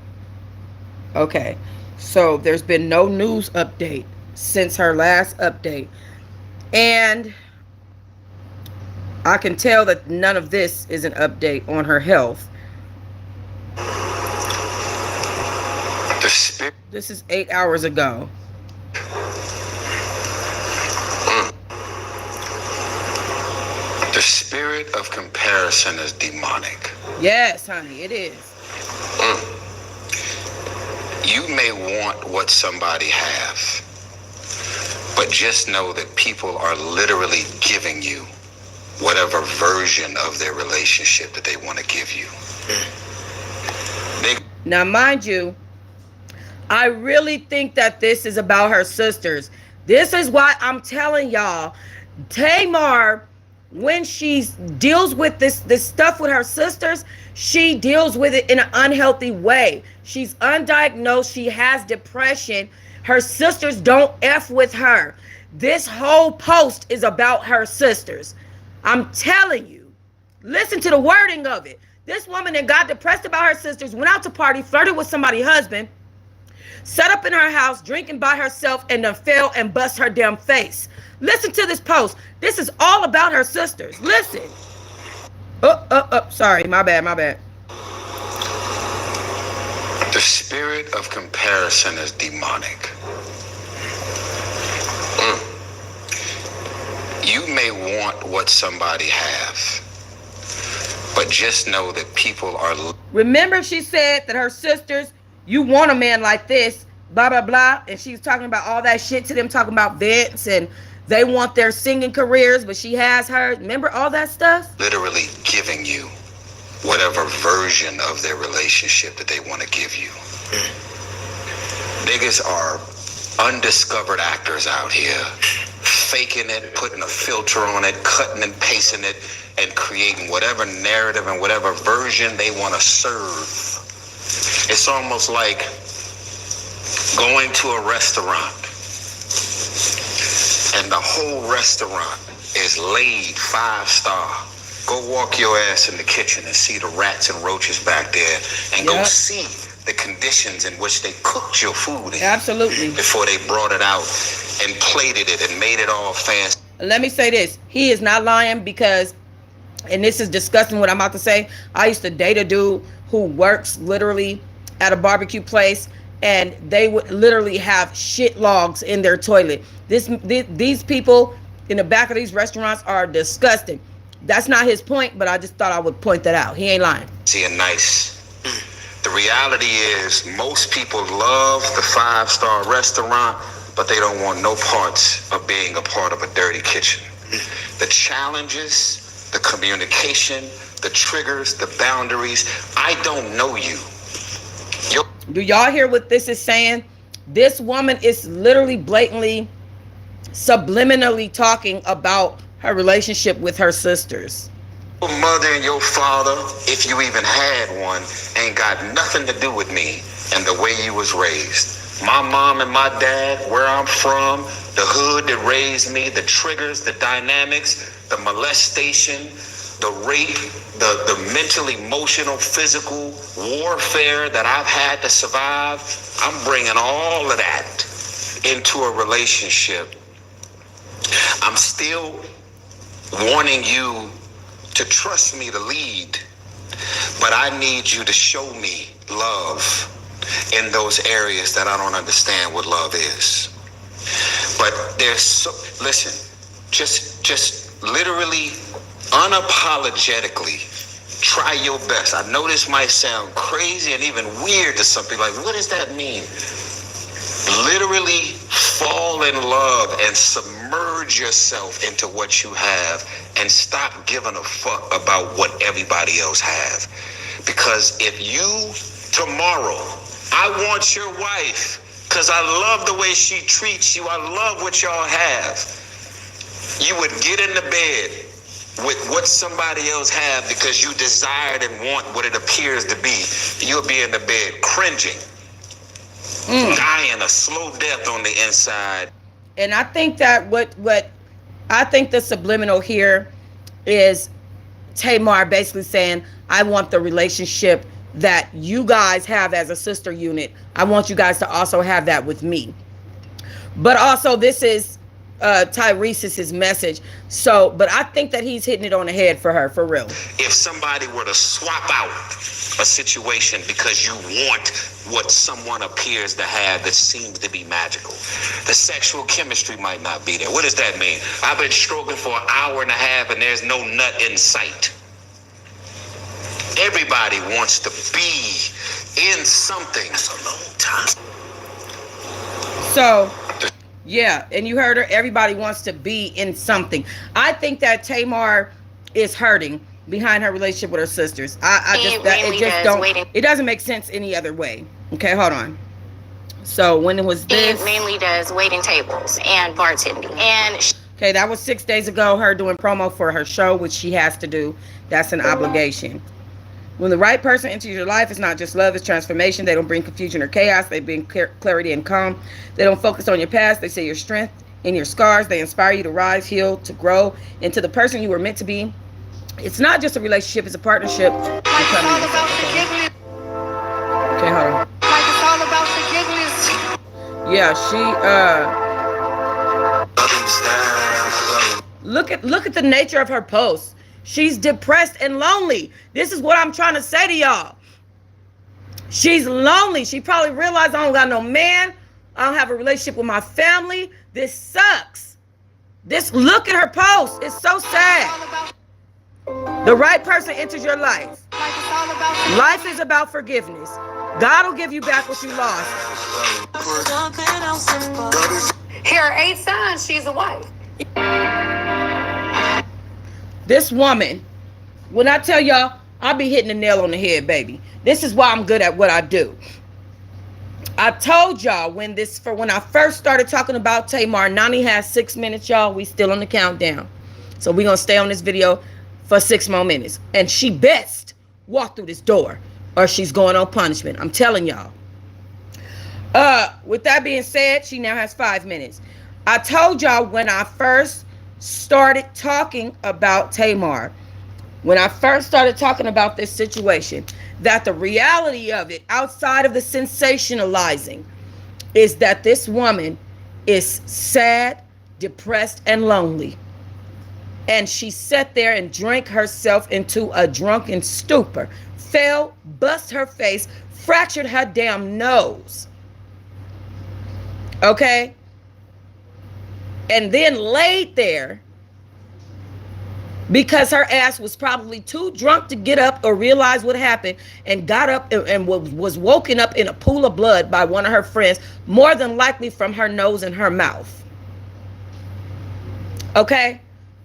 Okay. So there's been no news update since her last update. And I can tell that none of this is an update on her health. This is 8 hours ago.
The spirit of comparison is demonic.
Yes, honey, it is.
You may want what somebody has, but just know that people are literally giving you whatever version of their relationship that they want to give you.
Now, mind you, I really think that this is about her sisters. This is why I'm telling y'all, Tamar when she deals with this stuff with her sisters, she deals with it in an unhealthy way. She's undiagnosed. She has depression. Her sisters don't F with her. This whole post is about her sisters. I'm telling you. Listen to the wording of it. This woman that got depressed about her sisters, went out to party, flirted with somebody's husband, set up in her house, drinking by herself, and then fell and bust her damn face. Listen to this post. This is all about her sisters. Listen. Sorry, my bad.
The spirit of comparison is demonic. You may want what somebody has, but just know that people are...
Remember, she said that her sisters, you want a man like this, blah, blah, blah. And she was talking about all that shit to them, talking about Vince, and they want their singing careers, but she has hers. Remember all that stuff?
Literally giving you whatever version of their relationship that they want to give you. Niggas are undiscovered actors out here, faking it, putting a filter on it, cutting and pasting it, and creating whatever narrative and whatever version they want to serve. It's almost like going to a restaurant and the whole restaurant is laid 5-star. Go walk your ass in the kitchen and see the rats and roaches back there, and go see the conditions in which they cooked your food in.
Absolutely.
Before they brought it out and plated it and made it all fancy.
Let me say this. He is not lying, because, and this is disgusting what I'm about to say, I used to date a dude who works literally at a barbecue place, and they would literally have shit logs in their toilet. These people in the back of these restaurants are disgusting. That's not his point, but I just thought I would point that out. He ain't lying.
See, and nice. The reality is most people love the 5-star restaurant, but they don't want no parts of being a part of a dirty kitchen. The challenges, the communication, the triggers, the boundaries. I don't know you.
Do y'all hear what this is saying? This woman is literally blatantly, subliminally talking about her relationship with her sisters.
Your mother and your father, if you even had one, ain't got nothing to do with me and the way you was raised. My mom and my dad, where I'm from, the hood that raised me, the triggers, the dynamics, the molestation, the rape, the mental, emotional, physical warfare that I've had to survive, I'm bringing all of that into a relationship. I'm still wanting you to trust me to lead, but I need you to show me love in those areas that I don't understand what love is. But there's so, listen, just literally, unapologetically, try your best. I know this might sound crazy and even weird to some people. Like, what does that mean? Literally fall in love and submerge yourself into what you have, and stop giving a fuck about what everybody else have. Because if you tomorrow, I want your wife because I love the way she treats you, I love what y'all have, you would get in the bed with what somebody else have because you desired and want what it appears to be. You'll be in the bed cringing, dying a slow death on the inside.
And I think that what I think the subliminal here is Tamar basically saying, I want the relationship that you guys have as a sister unit. I want you guys to also have that with me. But also, this is Tyrese's message. So, but I think that he's hitting it on the head for her, for real.
If somebody were to swap out a situation because you want what someone appears to have that seems to be magical, the sexual chemistry might not be there. What does that mean? I've been stroking for an hour and a half and there's no nut in sight. Everybody wants to be in something. That's a long time.
So, yeah, and you heard her. Everybody wants to be in something. I think that Tamar is hurting behind her relationship with her sisters. It doesn't make sense any other way. Okay, hold on. So when it was this,
it mainly does waiting tables and bartending. And
Okay, that was 6 days ago. Her doing promo for her show, which she has to do. That's an obligation. When the right person enters your life, it's not just love, it's transformation. They don't bring confusion or chaos. They bring clarity and calm. They don't focus on your past. They see your strength in your scars. They inspire you to rise, heal, to grow into the person you were meant to be. It's not just a relationship, it's a partnership.
Like it's all about forgiveness.
Okay, hold on.
Like it's all about forgiveness.
Yeah, look at the nature of her post. She's depressed and lonely. This is what I'm trying to say to y'all. She's lonely. She probably realized I don't got no man. I don't have a relationship with my family. This sucks. Look at her post. It's so sad. The right person enters your life. Life is about forgiveness. God will give you back what you lost.
Here are 8 signs she's a wife.
This woman, when I tell y'all, I'll be hitting the nail on the head, baby. This is why I'm good at what I do. I told y'all when I first started talking about Tamar, Nani has 6 minutes, y'all. We still on the countdown. So we're going to stay on this video for 6 more minutes. And she best walk through this door or she's going on punishment. I'm telling y'all. With that being said, she now has 5 minutes. I told y'all when I first started talking about Tamar, when I first started talking about this situation, that the reality of it, outside of the sensationalizing, is that this woman is sad, depressed, and lonely. And she sat there and drank herself into a drunken stupor, fell, bust her face, fractured her damn nose. Okay? And then laid there because her ass was probably too drunk to get up or realize what happened, and got up and was woken up in a pool of blood by one of her friends, more than likely from her nose and her mouth. Okay?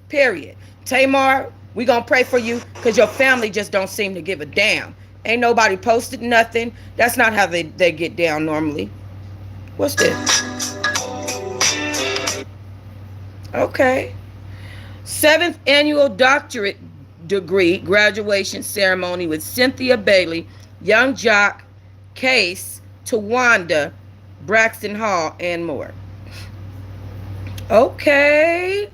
Period. Tamar, we gonna pray for you because your family just don't seem to give a damn. Ain't nobody posted nothing. That's not how they get down normally. What's this? Okay. 7th annual doctorate degree graduation ceremony with Cynthia Bailey, Young Jock, Case, Tawanda, Braxton Hall, and more. Okay.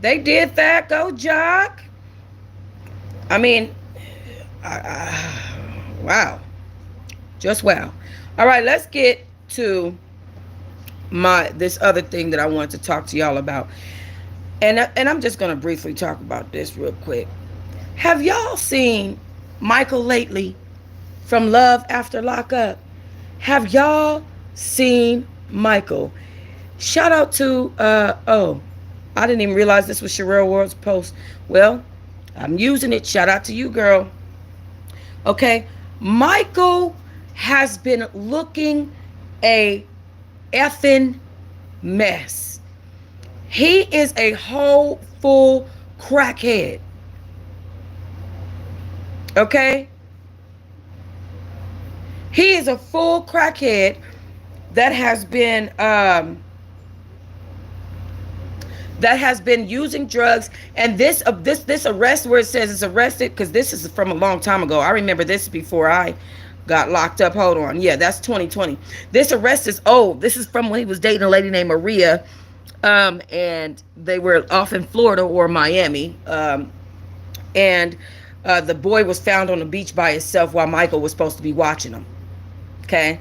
They did that. Go, Jock. I mean, wow. Just wow. All right, let's get to this other thing that I wanted to talk to y'all about. And I'm just going to briefly talk about this real quick. Have y'all seen Michael lately from Love After Lockup? Have y'all seen Michael? Shout out to, I didn't even realize this was Sherelle Ward's post. Well, I'm using it. Shout out to you, girl. Okay. Michael has been looking a effing mess. He is a whole full crackhead. Okay? He is a full crackhead that has been using drugs. And this arrest, where it says it's arrested, because this is from a long time ago. I remember this before I got locked up. Hold on. Yeah, that's 2020. This arrest is old. This is from when he was dating a lady named Maria. And they were off in Florida or Miami. And the boy was found on the beach by himself while Michael was supposed to be watching him. Okay?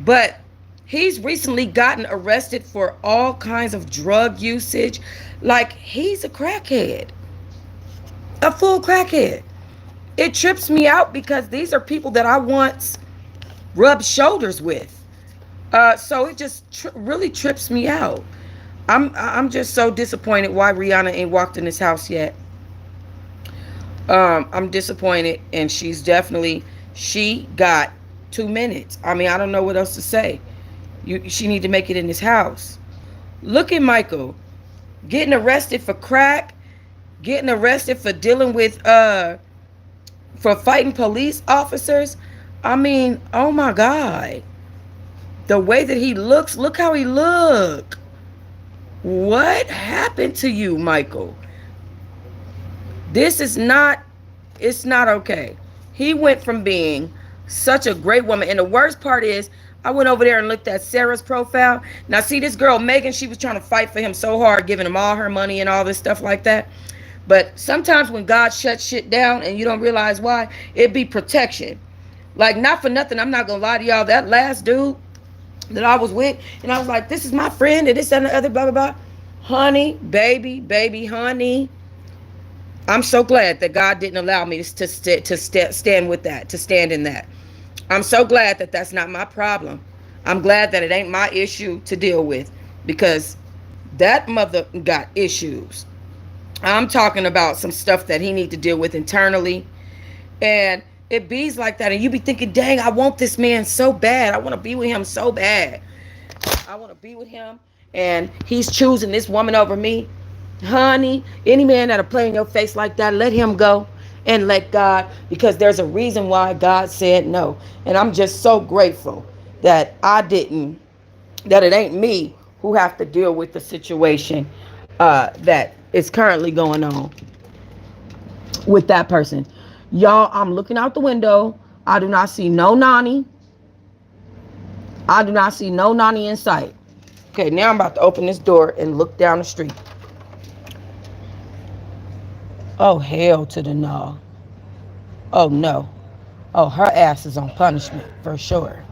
But he's recently gotten arrested for all kinds of drug usage. Like, he's a crackhead. A full crackhead. It trips me out because these are people that I once rubbed shoulders with. So it just really trips me out. I'm just so disappointed why Rihanna ain't walked in this house yet. I'm disappointed, and she got 2 minutes. I mean, I don't know what else to say. She need to make it in this house. Look at Michael getting arrested for crack, getting arrested for dealing with for fighting police officers. I mean, oh my God. The way that he looks, look how he look. What happened to you, Michael? This is not, it's not okay. He went from being such a great woman. And the worst part is, I went over there and looked at Sarah's profile. Now, see, this girl, Megan, she was trying to fight for him so hard, giving him all her money and all this stuff like that. But sometimes when God shuts shit down and you don't realize why, it be protection. Like, not for nothing, I'm not gonna lie to y'all. That last dude that I was with, and I was like, this is my friend, and this and the other, blah, blah, blah. Honey, baby, baby, honey. I'm so glad that God didn't allow me to stand with that, to stand in that. I'm so glad that that's not my problem. I'm glad that it ain't my issue to deal with, because that mother got issues. I'm talking about some stuff that he need to deal with internally. And it bees like that. And you be thinking, dang, I want this man so bad. I want to be with him so bad. I want to be with him. And he's choosing this woman over me. Honey, any man that'll play in your face like that, let him go and let God, because there's a reason why God said no. And I'm just so grateful that I didn't, that it ain't me who have to deal with the situation that is currently going on with that person. Y'all, I'm looking out the window. I do not see no Nani. I do not see no Nani in sight. Okay, now I'm about to open this door and look down the street. Oh, hell to the no. Oh, no. Oh, her ass is on punishment for sure.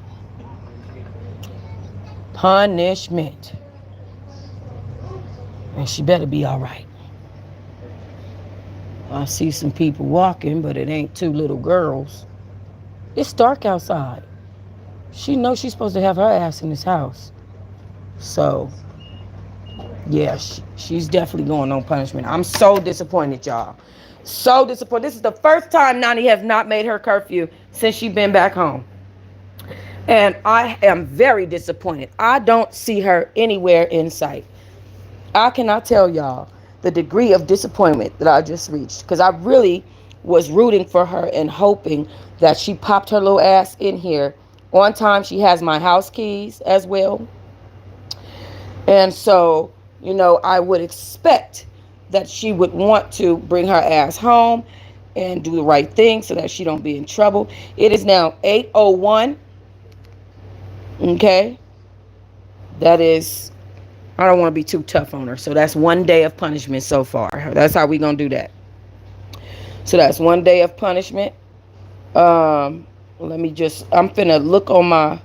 Punishment. And she better be all right. I see some people walking, but it ain't two little girls. It's dark outside. She knows she's supposed to have her ass in this house. So, yeah, she's definitely going on punishment. I'm so disappointed, y'all. So disappointed. This is the first time Nani has not made her curfew since she's been back home. And I am very disappointed. I don't see her anywhere in sight. I cannot tell y'all the degree of disappointment that I just reached, because I really was rooting for her and hoping that she popped her little ass in here on time. She has my house keys as well. And so, I would expect that she would want to bring her ass home and do the right thing so that she don't be in trouble. It is now 8:01. Okay? That is, I don't want to be too tough on her. So that's one day of punishment so far. That's how we going to do that. So that's one day of punishment. I'm finna look on my,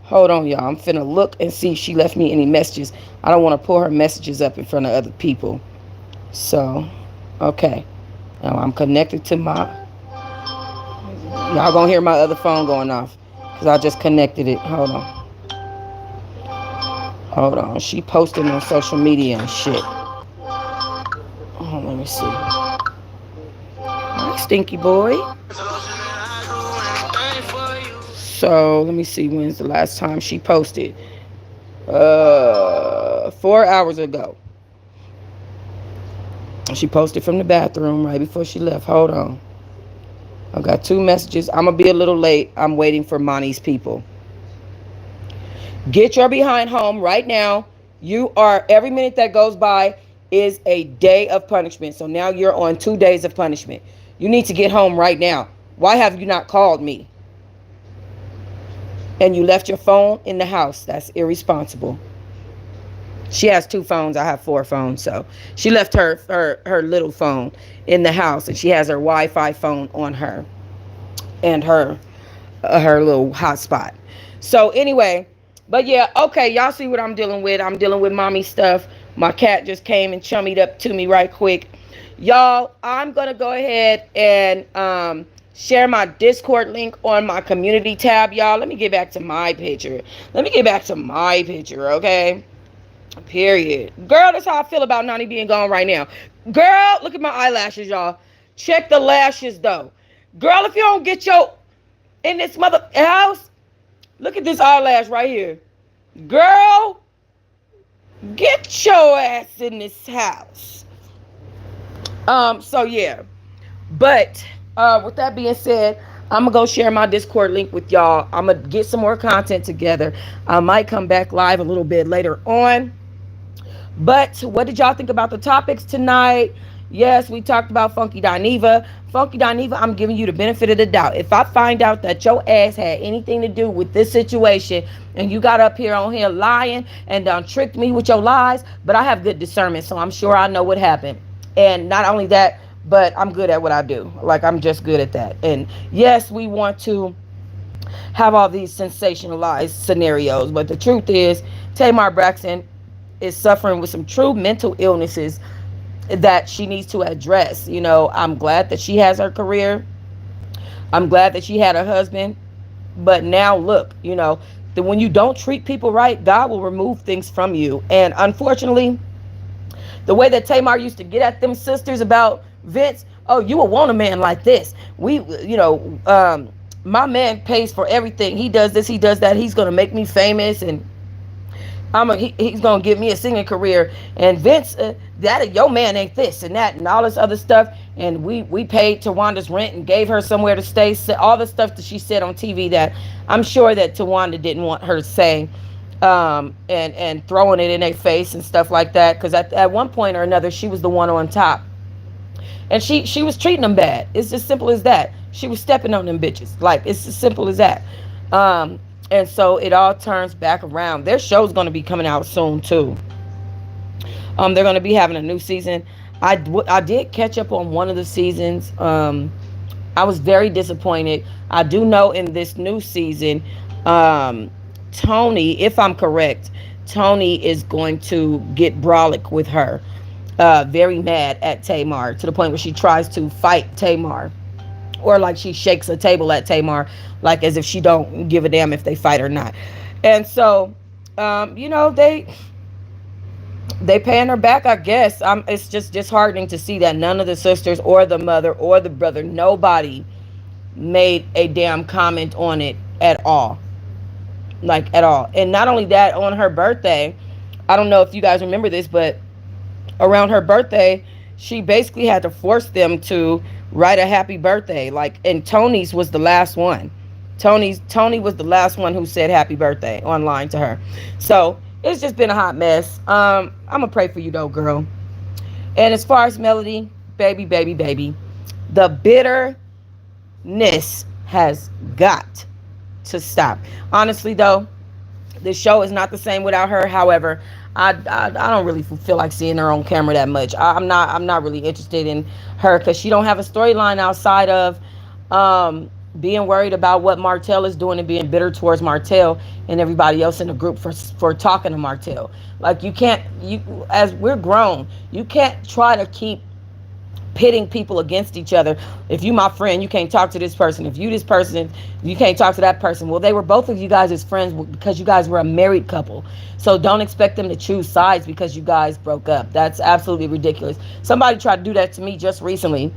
hold on, y'all. I'm finna look and see if she left me any messages. I don't want to pull her messages up in front of other people. So, okay. Now I'm connected to my, y'all gonna hear my other phone going off because I just connected it. Hold on. Hold on. She posting on social media and shit. Oh, let me see. Hi, Stinky Boy. So let me see, when's the last time she posted. 4 hours ago. She posted from the bathroom right before she left. Hold on. I got 2 messages. I'm gonna be a little late. I'm waiting for Monty's people. Get your behind home right now. You are, every minute that goes by is a day of punishment. So now you're on 2 days of punishment. You need to get home right now. Why have you not called me? And you left your phone in the house. That's irresponsible. She has 2 phones. I have 4 phones. So she left her little phone in the house, and she has her Wi-Fi phone on her and her little hotspot. So anyway, but yeah, okay, y'all see what I'm dealing with. I'm dealing with mommy stuff. My cat just came and chummied up to me right quick. Y'all, I'm going to go ahead and share my Discord link on my community tab, y'all. Let me get back to my picture. Okay? Period. Girl, that's how I feel about Nani being gone right now. Girl, look at my eyelashes, y'all. Check the lashes, though. Girl, if you don't get your in this mother house, look at this eyelash right here. Girl, get your ass in this house. So yeah. But with that being said, I'm gonna go share my Discord link with y'all. I'm gonna get some more content together. I might come back live a little bit later on. But what did y'all think about the topics tonight? Yes, we talked about Funky Dineva. Funky Dineva, I'm giving you the benefit of the doubt. If I find out that your ass had anything to do with this situation and you got up here on here lying and tricked me with your lies, but I have good discernment, so I'm sure I know what happened. And not only that, but I'm good at what I do. Like, I'm just good at that. And yes, we want to have all these sensationalized scenarios, but the truth is, Tamar Braxton is suffering with some true mental illnesses that she needs to address. You know, I'm glad that she has her career. I'm glad that she had a husband. But now look, you know, that when you don't treat people right, God will remove things from you. And unfortunately, the way that Tamar used to get at them sisters about Vince, oh, you will want a man like this. My man pays for everything. He does this, he does that. He's going to make me famous, and he's gonna give me a singing career. And Vince, that your man ain't this and that and all this other stuff. And we paid Tawanda's rent and gave her somewhere to stay. All the stuff that she said on TV that I'm sure that Tawanda didn't want her saying, and throwing it in their face and stuff like that. Because at one point or another, she was the one on top, and she was treating them bad. It's as simple as that. She was stepping on them bitches. Like, it's as simple as that. And so it all turns back around. Their show's going to be coming out soon too. They're going to be having a new season. I did catch up on one of the seasons. I was very disappointed. I do know in this new season, Tony, if I'm correct, Tony is going to get brolic with her. Very mad at Tamar to the point where she tries to fight Tamar, or like she shakes a table at Tamar, like as if she don't give a damn if they fight or not. And so, they paying her back, I guess. It's just disheartening to see that none of the sisters or the mother or the brother, nobody made a damn comment on it at all, like at all. And not only that, on her birthday, I don't know if you guys remember this, but around her birthday, she basically had to force them to write a happy birthday. Like, and Tony's was the last one. Tony was the last one who said happy birthday online to her. So it's just been a hot mess. I'm gonna pray for you though, girl. And as far as Melody, baby, baby, baby, the bitterness has got to stop. Honestly though, the show is not the same without her. However, I don't really feel like seeing her on camera that much. I'm not really interested in her because she don't have a storyline outside of being worried about what Martell is doing and being bitter towards Martell and everybody else in the group for talking to Martell. Like, as we're grown, you can't try to keep pitting people against each other. If you my friend, you can't talk to this person. If you this person, you can't talk to that person. Well, they were both of you guys as friends because you guys were a married couple. So don't expect them to choose sides because you guys broke up. That's absolutely ridiculous. Somebody tried to do that to me just recently.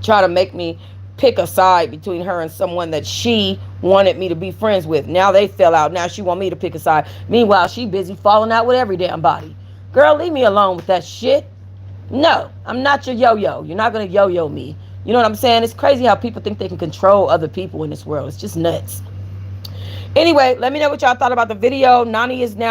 Try to make me pick a side between her and someone that she wanted me to be friends with. Now they fell out. Now she want me to pick a side. Meanwhile, she busy falling out with every damn body. Girl, leave me alone with that shit. No, I'm not your yo-yo. You're not going to yo-yo me. You know what I'm saying? It's crazy how people think they can control other people in this world. It's just nuts. Anyway, let me know what y'all thought about the video. Nani is now